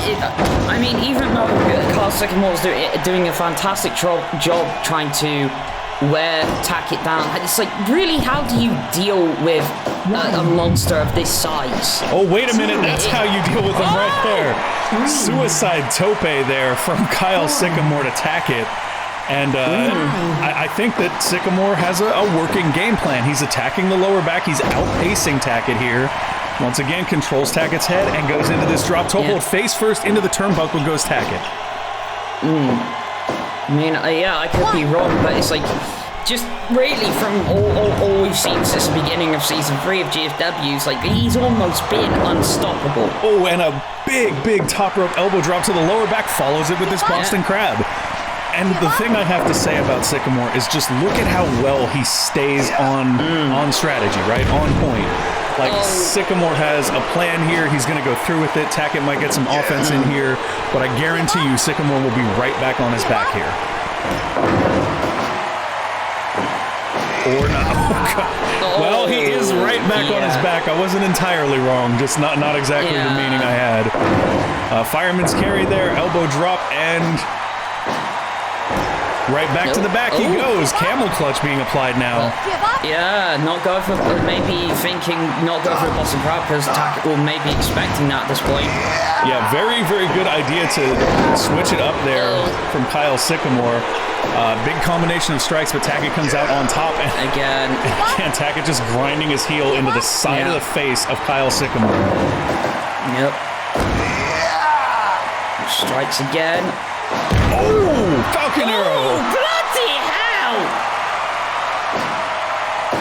S2: I mean, even though Kyle Sycamore's doing a fantastic job trying to wear Tackett down, it's like, really, how do you deal with a monster of this size?
S1: Oh, wait a minute, that's how you deal with him right there. Suicide tope there from Kyle Sycamore to Tackett. And I think that Sycamore has a working game plan. He's attacking the lower back. He's outpacing Tackett here. Once again, controls Tackett's head and goes into this drop toe hold. Face first into the turnbuckle goes Tackett.
S2: I mean, yeah, I could be wrong, but it's like, just really from all we've seen since the beginning of Season 3 of GFW, it's like, he's almost been unstoppable.
S1: Oh, and a big top rope elbow drop to the lower back follows it with this Boston Crab. And the thing I have to say about Sycamore is just look at how well he stays on strategy, right? On point. Like, Sycamore has a plan here. He's going to go through with it. Tackett might get some offense in here. But I guarantee you, Sycamore will be right back on his back here. Or not. Oh, God. Well, he is right back on his back. I wasn't entirely wrong. Just not exactly the meaning I had. Fireman's carry there. Elbow drop and... right back to the back he goes. Camel clutch being applied now.
S2: Yeah, not go for, maybe thinking not go for a Boston Crab because Tackett will maybe expecting that at this point.
S1: Yeah, very good idea to switch it up there from Kyle Sycamore. Big combination of strikes, but Tackett comes out on top. And
S2: again,
S1: Tackett just grinding his heel into the side of the face of Kyle Sycamore.
S2: Yep. Strikes again.
S1: Oh, Falcon Arrow!
S2: Bloody hell!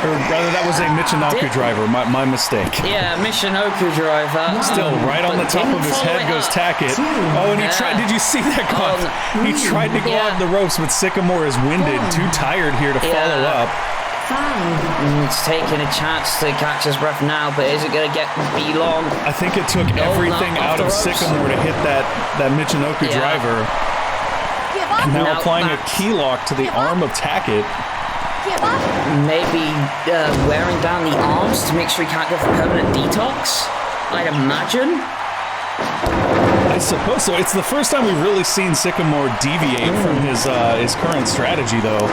S1: Or rather, that was a Michinoku driver. My mistake.
S2: Yeah, Michinoku driver.
S1: Still, right on the top of his head goes Tackett. Oh, and he tried. Did you see that? He tried to go off the ropes, but Sycamore is winded, too tired here to follow up.
S2: He's taking a chance to catch his breath now, but is it going to be long?
S1: I think it took everything out of Sycamore to hit that Michinoku driver. And now applying a key lock to the arm of Tackett.
S2: Maybe wearing down the arms to make sure he can't go for permanent detox, I'd imagine.
S1: I suppose so. It's the first time we've really seen Sycamore deviate from his current strategy, though.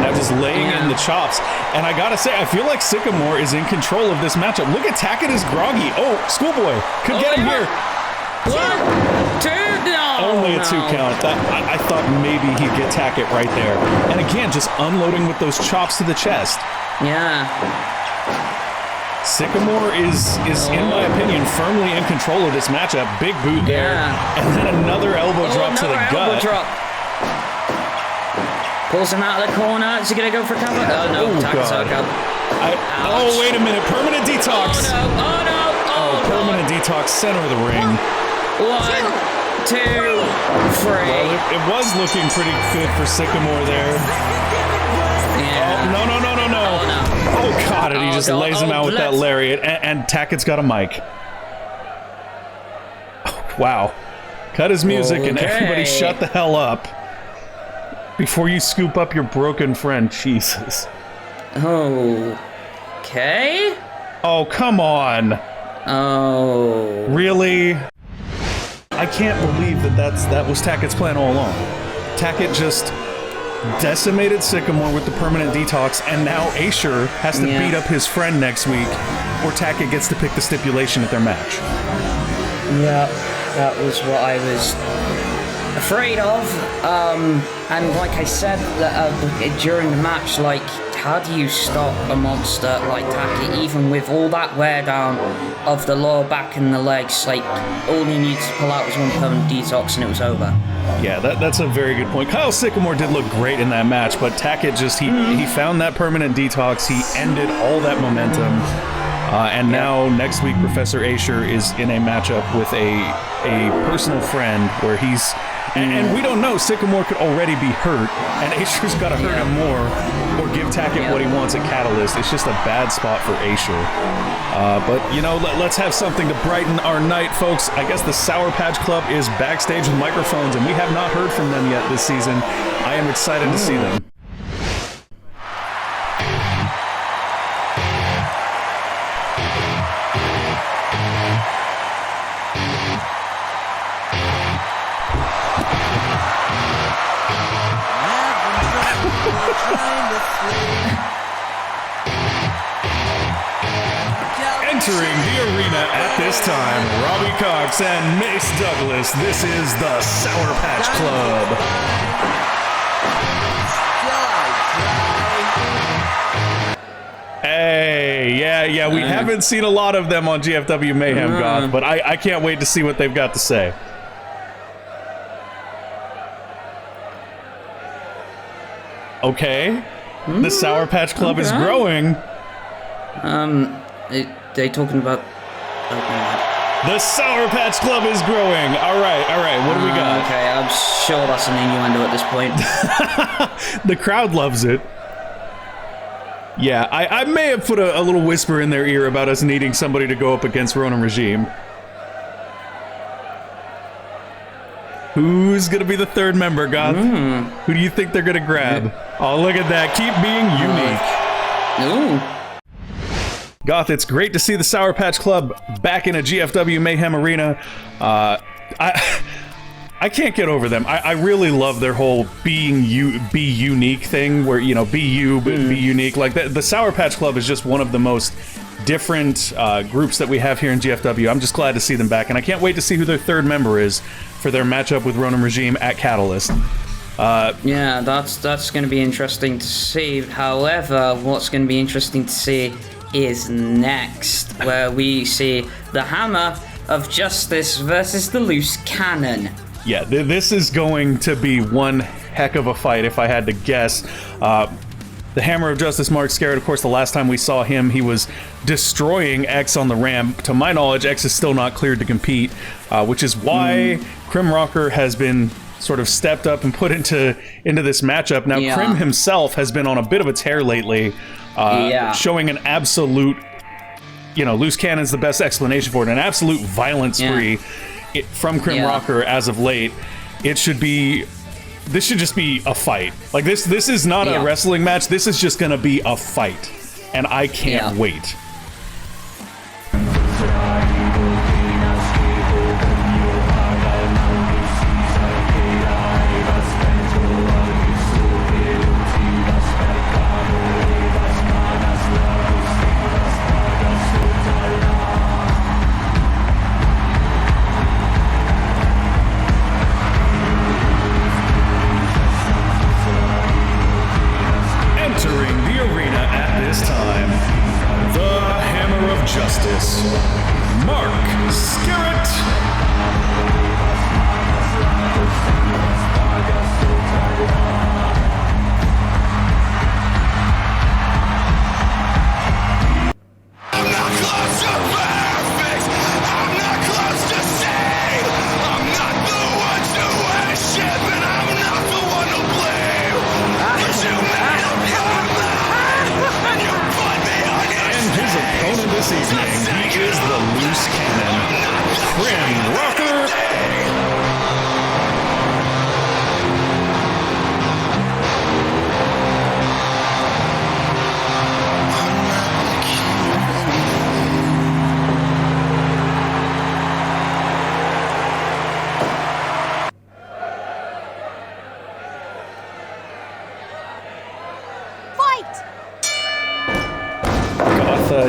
S1: Now just laying in the chops. And I gotta say, I feel like Sycamore is in control of this matchup. Look at Tackett is groggy. Oh, Schoolboy could get him here.
S2: 1, 2, no.
S1: Only a 2 count. I thought maybe he'd get Tackett right there. And again, just unloading with those chops to the chest.
S2: Yeah.
S1: Sycamore is in my opinion, firmly in control of this matchup. Big boot there. And then another elbow drop to the gut.
S2: Drop. Pulls him out of the corner. Is he going to go for cover? Oh, no. Tackett's out.
S1: Oh, wait a minute. Permanent detox.
S2: Oh, no.
S1: Permanent detox, center of the ring.
S2: 1, 2, 3.
S1: Well, it was looking pretty good for Sycamore there.
S2: Yeah.
S1: Oh, no. Oh, God, and he just lays him out with that lariat. And Tackett's got a mic. Oh, wow. Cut his music and everybody shut the hell up. Before you scoop up your broken friend. Jesus.
S2: Okay.
S1: Oh, come on.
S2: Oh.
S1: Really? I can't believe that was Tackett's plan all along. Tackett just decimated Sycamore with the permanent detox, and now Asher has to beat up his friend next week, or Tackett gets to pick the stipulation at their match.
S2: Yeah, that was what I was afraid of. And like I said during the match, like, how do you stop a monster like Taki, even with all that wear down of the lower back and the legs? Like, all he needs to pull out was one permanent detox and it was over.
S1: Yeah, that's a very good point. Kyle Sycamore did look great in that match, but Tackett just, he found that permanent detox, he ended all that momentum, and now next week Professor Asher is in a matchup with a personal friend where he's, and we don't know, Sycamore could already be hurt, and Asher's got to hurt him more, or give Tackett what he wants at Catalyst. It's just a bad spot for Asher. But, you know, let's have something to brighten our night, folks. I guess the Sour Patch Club is backstage with microphones, and we have not heard from them yet this season. I am excited to see them. Entering the arena at this time, Robbie Cox and Mace Douglas. This is the Sour Patch Club. Hey, yeah, we haven't seen a lot of them on GFW Mayhem, Goth, but I can't wait to see what they've got to say. Okay, the Sour Patch Club is growing.
S2: They talking about...
S1: The Sour Patch Club is growing. All right, what do we got?
S2: Okay, I'm sure that's an innuendo at this point.
S1: The crowd loves it. Yeah, I may have put a little whisper in their ear about us needing somebody to go up against Ronan Regime. Who's gonna be the third member, Goth? Who do you think they're gonna grab? Oh, look at that. Keep being unique.
S2: Ooh.
S1: Goth, it's great to see the Sour Patch Club back in a GFW Mayhem arena. I can't get over them. I really love their whole be unique thing, where, you know, be you, but be unique. Like, the Sour Patch Club is just one of the most different groups that we have here in GFW. I'm just glad to see them back, and I can't wait to see who their third member is for their matchup with Ronan Regime at Catalyst.
S2: Yeah, that's going to be interesting to see. However, what's going to be interesting to see is next, where we see the Hammer of Justice versus the Loose Cannon.
S1: Yeah, this is going to be one heck of a fight, if I had to guess. The Hammer of Justice, Mark Scarrett, of course, the last time we saw him, he was destroying X on the ramp. To my knowledge, X is still not cleared to compete, which is why Crim Rocker has been sort of stepped up and put into this matchup. Now, Crim himself has been on a bit of a tear lately, showing an absolute, you know, Loose Cannon's the best explanation for it, an absolute violence spree from Crim Rocker as of late. This should just be a fight. Like, this is not a wrestling match. This is just gonna be a fight, and I can't wait. Justice, Mark Scarrett. I'm not close to perfect. I'm not close to sane. I'm not the one to worship, and I'm not the one to blame. 'Cause you made up your mind, and you put me on your and his opponent this evening, he is the Loose Cannon, Crim Rocker.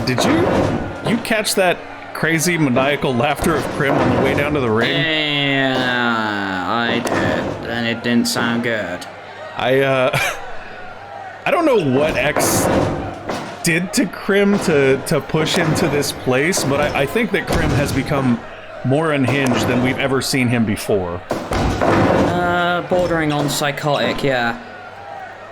S1: Did you catch that crazy maniacal laughter of Crim on the way down to the ring?
S2: Yeah, I did, and it didn't sound good.
S1: I don't know what X did to Krim to push him to this place, but I think that Krim has become more unhinged than we've ever seen him before.
S2: Bordering on psychotic, yeah.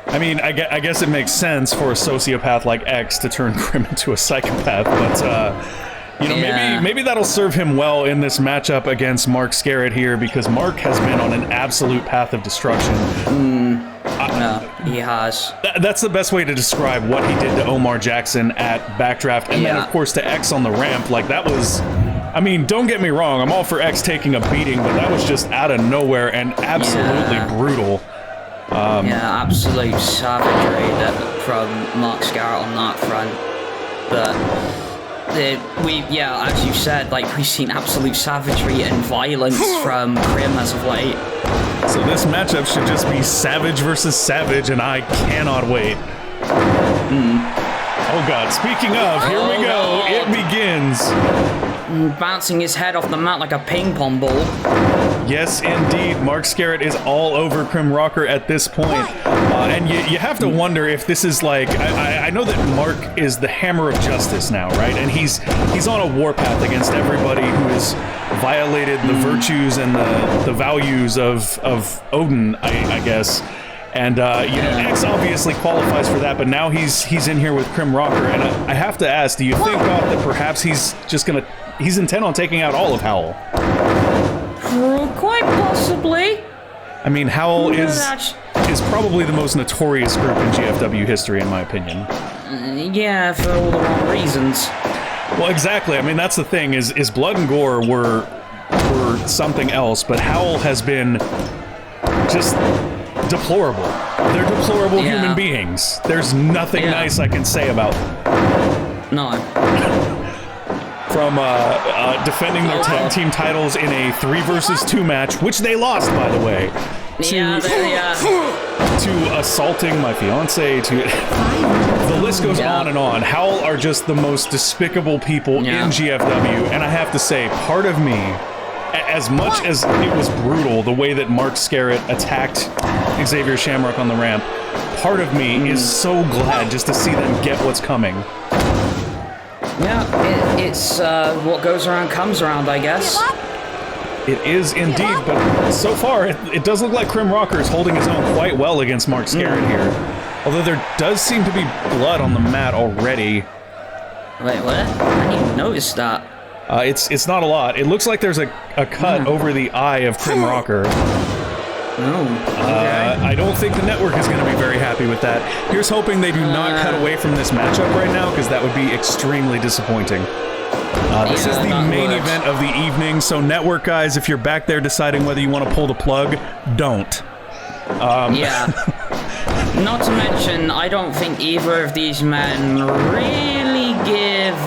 S1: I mean, I guess it makes sense for a sociopath like X to turn Krim into a psychopath, but, you know, maybe that'll serve him well in this matchup against Mark Scarrett here, because Mark has been on an absolute path of destruction.
S2: No, he has.
S1: That's the best way to describe what he did to Omar Jackson at Backdraft, and then, of course, to X on the ramp. Like, that was... I mean, don't get me wrong, I'm all for X taking a beating, but that was just out of nowhere and absolutely brutal.
S2: Yeah, absolute savagery from Mark Scarrett on that front. But as you said, like, we've seen absolute savagery and violence from Krim as of late.
S1: So this matchup should just be Savage versus Savage, and I cannot wait. Oh god, speaking of, here we go, it begins.
S2: Bouncing his head off the mat like a ping pong ball.
S1: Yes, indeed. Mark Scarrett is all over Krim Rocker at this point. And you have to wonder if this is like... I know that Mark is the hammer of justice now, right? And he's on a warpath against everybody who has violated the virtues and the values of Odin, I guess. And, you know, X obviously qualifies for that, but now he's in here with Krim Rocker. And I have to ask, do you think, Goth, that perhaps he's just going to... He's intent on taking out all of Howl?
S2: Quite possibly.
S1: I mean, Howl is probably the most notorious group in GFW history, in my opinion.
S2: Yeah, for all the wrong reasons.
S1: Well, exactly. I mean, that's the thing, is Blood and Gore were something else, but Howl has been just deplorable. They're deplorable human beings. There's nothing nice I can say about them.
S2: No.
S1: From defending their tag team titles in a 3 versus 2 match, which they lost, by the way, to assaulting my fiance, to the list goes on and on. Howl are just the most despicable people in GFW, and I have to say, part of me, as much as it was brutal the way that Mark Scarrett attacked Xavier Shamrock on the ramp, part of me is so glad just to see them get what's coming.
S2: Yeah, it's what goes around comes around, I guess.
S1: It is indeed, but so far it does look like Krim Rocker is holding his own quite well against Mark Scarrett here. Although there does seem to be blood on the mat already.
S2: Wait, what? I didn't even notice that.
S1: It's not a lot. It looks like there's a cut over the eye of Krim Rocker. I don't think the network is going to be very happy with that. Here's hoping they do not cut away from this matchup right now, because that would be extremely disappointing. This is the main event of the evening, so network guys, if you're back there deciding whether you want to pull the plug, don't.
S2: Not to mention, I don't think either of these men really give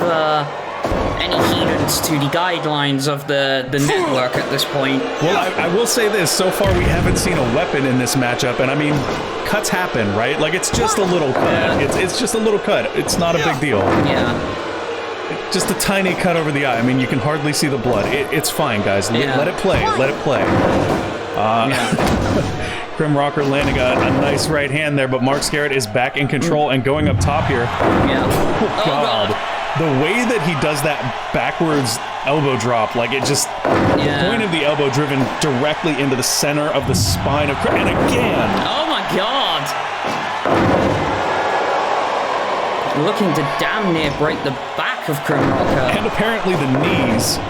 S2: any heedance to the guidelines of the network at this point.
S1: Well, I will say this, so far we haven't seen a weapon in this matchup, and I mean, cuts happen, right? Like, it's just a little cut. It's just a little cut. It's not a big deal. Just a tiny cut over the eye. I mean, you can hardly see the blood. It's fine, guys. Let it play. Let it play. Krim Rocker landing a nice right hand there, but Mark Scarrett is back in control and going up top here. Oh, God. The way that he does that backwards elbow drop, like it just... The point of the elbow driven directly into the center of the spine of Krim. And again!
S2: Oh, my God! Looking to damn near break the back of Krim Rocker.
S1: And apparently the knees.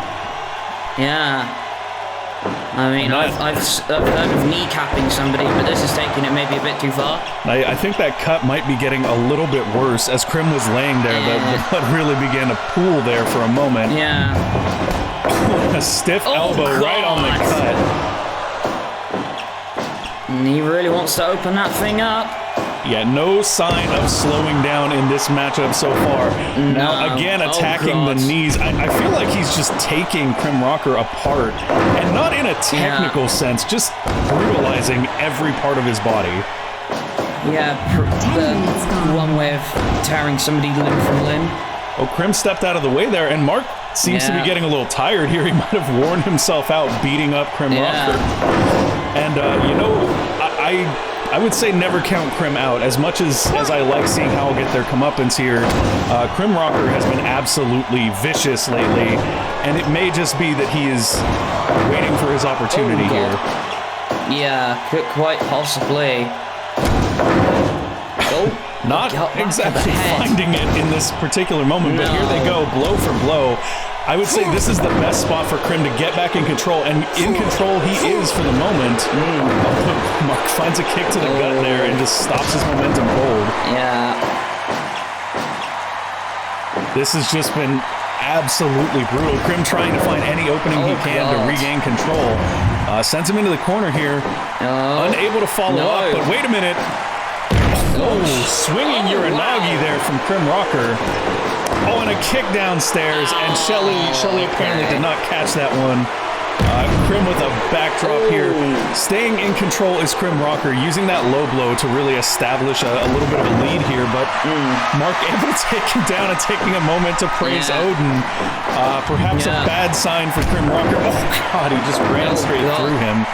S2: Yeah. I mean, I've heard of kneecapping somebody, but this is taking it maybe a bit too far.
S1: I think that cut might be getting a little bit worse. As Krim was laying there, the blood really began to pool there for a moment. A stiff elbow right on the cut.
S2: And he really wants to open that thing up.
S1: Yeah, no sign of slowing down in this matchup so far. Now, again, attacking the knees. I feel like he's just taking Krim Rocker apart. And not in a technical sense, just brutalizing every part of his body.
S2: Yeah, the one way of tearing somebody limb from limb.
S1: Oh, Krim stepped out of the way there, and Mark seems to be getting a little tired here. He might have worn himself out beating up Krim Rocker. And, you know, I would say never count Krim out. As much as I like seeing Howell get their comeuppance here, Krim Rocker has been absolutely vicious lately, and it may just be that he is waiting for his opportunity here.
S2: Yeah, quite possibly. Oh,
S1: not exactly finding it in this particular moment, but here they go, blow for blow. I would say this is the best spot for Krim to get back in control, and in control he is for the moment. Mark finds a kick to the gut there and just stops his momentum cold.
S2: Yeah.
S1: This has just been absolutely brutal. Krim trying to find any opening he can to regain control. Sends him into the corner here. Unable to follow up, but wait a minute. Swinging Uranagi there from Krim Rocker. Oh, and a kick downstairs, and Shelly apparently did not catch that one. Krim with a backdrop here. Staying in control is Krim Rocker, using that low blow to really establish a little bit of a lead here, but Mark able to take him down and taking a moment to praise Odin. Perhaps a bad sign for Krim Rocker. Oh, God, he just ran straight through him.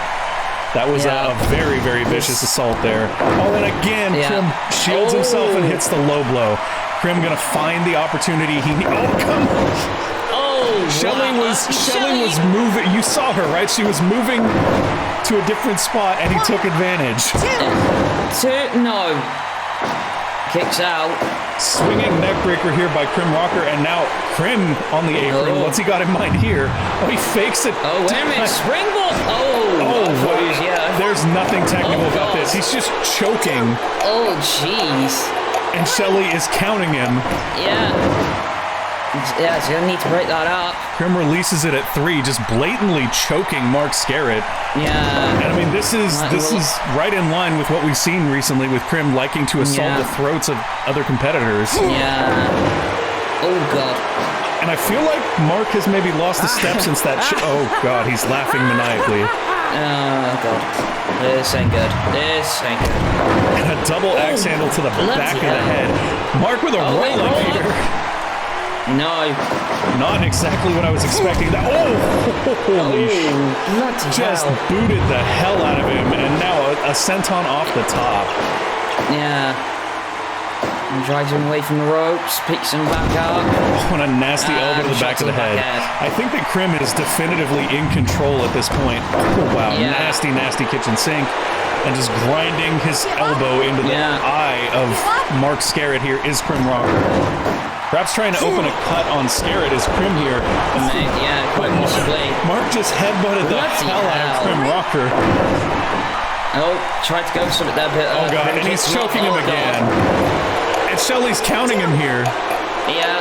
S1: That was a very, very vicious assault there. Oh, and again, Krim shields himself and hits the low blow. Krim gonna find the opportunity he needs. Oh, come on! Shelly was moving. You saw her, right? She was moving to a different spot, and he took advantage.
S2: No. Kicks out.
S1: Swinging neckbreaker here by Krim Rocker, and now Krim on the apron. What's he got in mind here? Oh, he fakes it.
S2: Oh, wait a minute. Springboard.
S1: There's nothing technical about this. He's just choking.
S2: Oh, jeez.
S1: And Shelly is counting him.
S2: Yeah, he's gonna need to break that up.
S1: Krim releases it at 3, just blatantly choking Mark Scarrett.
S2: Yeah.
S1: And I mean, this is right in line with what we've seen recently with Krim liking to assault the throats of other competitors.
S2: Yeah. Oh, God.
S1: And I feel like Mark has maybe lost a step since that. Oh, God, he's laughing maniacally.
S2: Oh, God. This ain't good.
S1: And a double axe handle to the back of the head. Mark with a roll-up here.
S2: No.
S1: Not exactly what I was expecting. Holy shit. Just booted the hell out of him, and now a senton off the top.
S2: Yeah. And drives him away from the ropes, picks him back up.
S1: Oh, and a nasty elbow to the back of the head. I think that Krim is definitively in control at this point. Oh, wow. Yeah. Nasty kitchen sink. And just grinding his elbow into the eye of Mark Scarrett here is Krim Rocker. Perhaps trying to open a cut on Scarrett is Krim here.
S2: Yeah, quite possibly.
S1: Mark just headbutted the hell out of Krim Rocker.
S2: Oh, tried to go for something there, but...
S1: oh, God, and he's choking him again. And Shelly's counting him here.
S2: Yeah.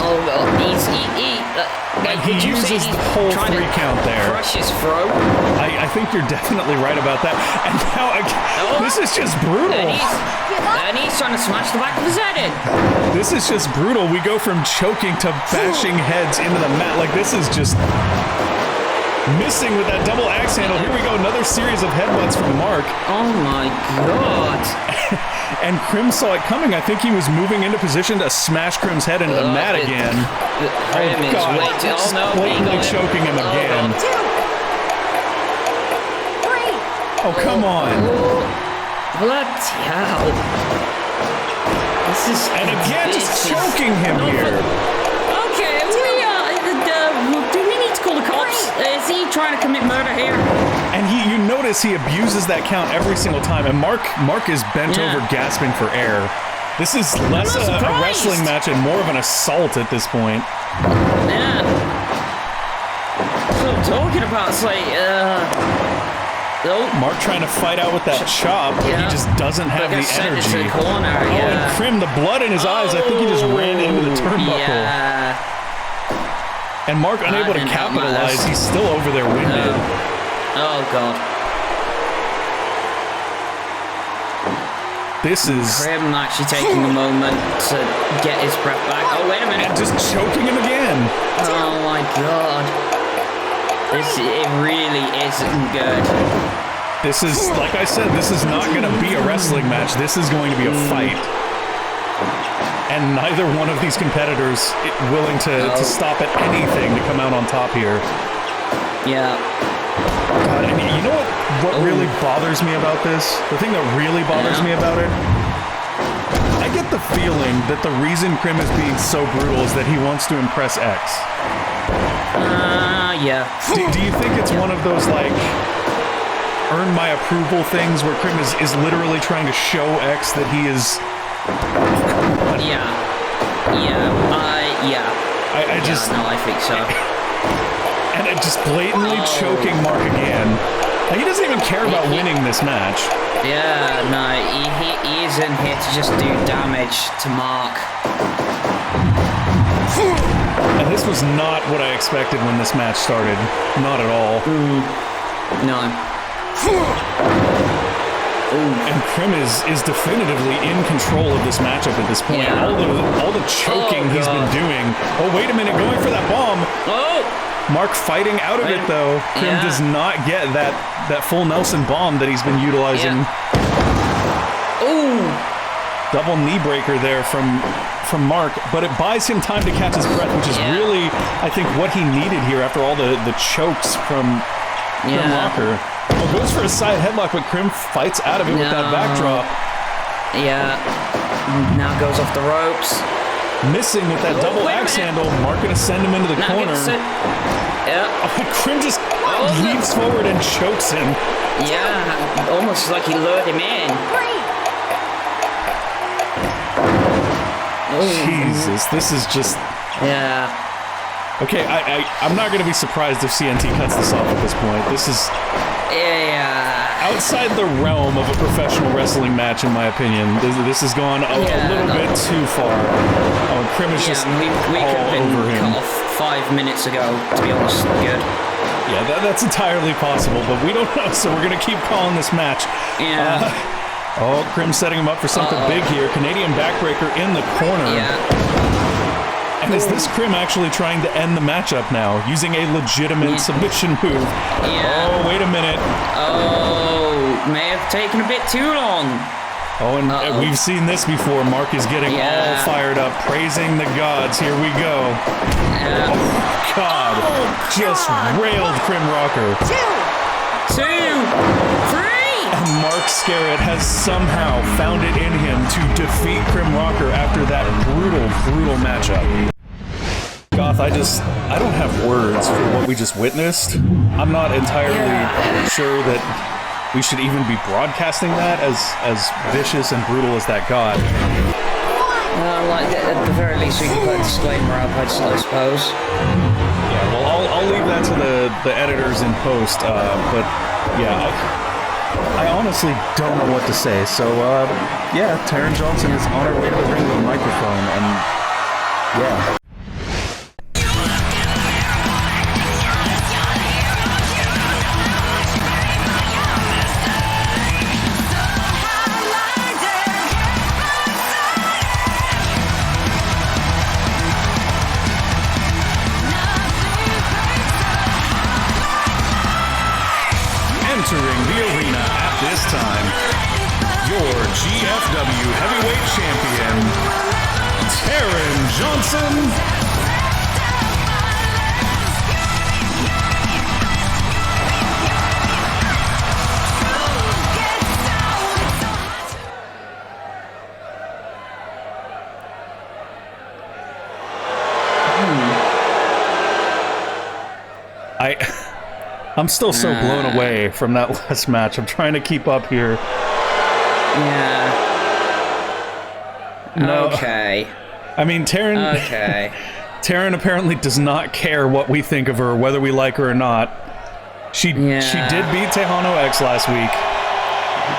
S2: Oh, well,
S1: and he uses the whole 3 count there.
S2: Crush his throat.
S1: I think you're definitely right about that. And now, this is just brutal.
S2: And he's trying to smash the back of his head in.
S1: This is just brutal. We go from choking to bashing heads into the mat. Like, this is just missing with that double axe handle. Here we go, another series of headbutts from Mark.
S2: Oh, my God.
S1: And Krim saw it coming. I think he was moving into position to smash Krim's head into the mat again.
S2: Krim is
S1: blatantly choking him again. Oh, come on.
S2: Bloody hell. This is...
S1: And again, just choking him here.
S2: Okay, do we need to call the cops? Is he trying to commit murder here?
S1: And you notice he abuses that count every single time. And Mark is bent over gasping for air. This is less a wrestling match and more of an assault at this point.
S2: Yeah. That's what I'm talking about. It's like,
S1: Mark trying to fight out with that chop, but he just doesn't have the energy.
S2: The corner,
S1: and Krim, the blood in his eyes, I think he just ran into the turnbuckle.
S2: Yeah.
S1: And Mark unable to capitalize, he's still over there winded.
S2: Oh, God.
S1: This is...
S2: Krim actually taking a moment to get his breath back. Oh, wait a minute.
S1: And just choking him again.
S2: Oh, my God. It really isn't good.
S1: This is, like I said, this is not going to be a wrestling match. This is going to be a fight. And neither one of these competitors willing to stop at anything to come out on top here.
S2: Yeah.
S1: God, and you know what really bothers me about this? The thing that really bothers me about it? I get the feeling that the reason Krim is being so brutal is that he wants to impress X.
S2: Yeah.
S1: Do you think it's one of those, like, earn my approval things where Krim is literally trying to show X that he is...
S2: Yeah.
S1: I just...
S2: No, I think so.
S1: And it just blatantly choking Mark again. Now, he doesn't even care about winning this match.
S2: Yeah, no, he is in here to just do damage to Mark.
S1: And this was not what I expected when this match started. Not at all.
S2: No.
S1: And Krim is definitively in control of this matchup at this point.
S2: Yeah.
S1: All the choking he's been doing. Oh, wait a minute, going for that bomb.
S2: Oh!
S1: Mark fighting out of it, though. Krim does not get that full Nelson bomb that he's been utilizing.
S2: Ooh!
S1: Double knee breaker there from Mark, but it buys him time to catch his breath, which is really, I think, what he needed here after all the chokes from Krim Rocker. Oh, goes for a side headlock, but Krim fights out of it with that backdrop.
S2: Yeah. Now goes off the ropes.
S1: Missing with that double axe handle. Mark gonna send him into the corner. Krim just leaps forward and chokes him.
S2: Yeah, almost like he lured him in.
S1: Jesus, this is just...
S2: Yeah.
S1: Okay, I'm not gonna be surprised if CNT cuts this off at this point. This is... outside the realm of a professional wrestling match, in my opinion. This has gone a little bit too far. Oh, and Krim is just
S2: we could have been cut off 5 minutes ago, to be honest. Good.
S1: Yeah, that's entirely possible, but we don't know, so we're going to keep calling this match.
S2: Yeah.
S1: Krim setting him up for something big here. Canadian backbreaker in the corner.
S2: Yeah.
S1: And is this Krim actually trying to end the matchup now, using a legitimate submission move?
S2: Yeah.
S1: Oh, wait a minute.
S2: Oh, may have taken a bit too long.
S1: Oh, and we've seen this before. Mark is getting all fired up, praising the gods. Here we go.
S2: Yeah.
S1: Oh, God. Just railed Krim Rocker.
S2: 2, 3.
S1: And Mark Scarrett has somehow found it in him to defeat Krim Rocker after that brutal, brutal matchup. Goth, I don't have words for what we just witnessed. I'm not entirely sure that we should even be broadcasting that as vicious and brutal as that got.
S2: Like at the very least, we can put a disclaimer up, I suppose.
S1: Yeah, well, I'll leave that to the editors in post. But yeah, I honestly don't know what to say. So yeah, Taryn Johnson is on her way to the ring with a microphone, and yeah. Entering the arena at this time, your GFW Heavyweight Champion, Taryn Johnson. I'm still so blown away from that last match. I'm trying to keep up here.
S2: Yeah.
S1: No.
S2: Okay.
S1: I mean, Taryn...
S2: Okay.
S1: Taryn apparently does not care what we think of her, whether we like her or not. She did beat Tejano X last week.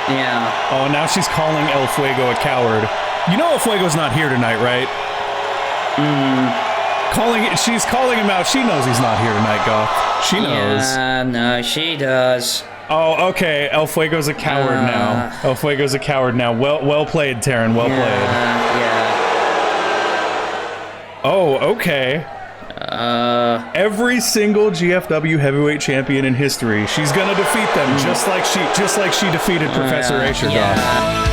S2: Yeah.
S1: Oh, and now she's calling El Fuego a coward. You know El Fuego's not here tonight, right? She's calling him out. She knows he's not here tonight, Goth. She knows.
S2: Yeah, no, she does.
S1: Oh, okay. El Fuego's a coward now. El Fuego's a coward now. Well played, Taryn. Well played.
S2: Yeah.
S1: Oh, okay. Every single GFW heavyweight champion in history, she's gonna defeat them, just like she defeated Professor Asher.
S2: Yeah.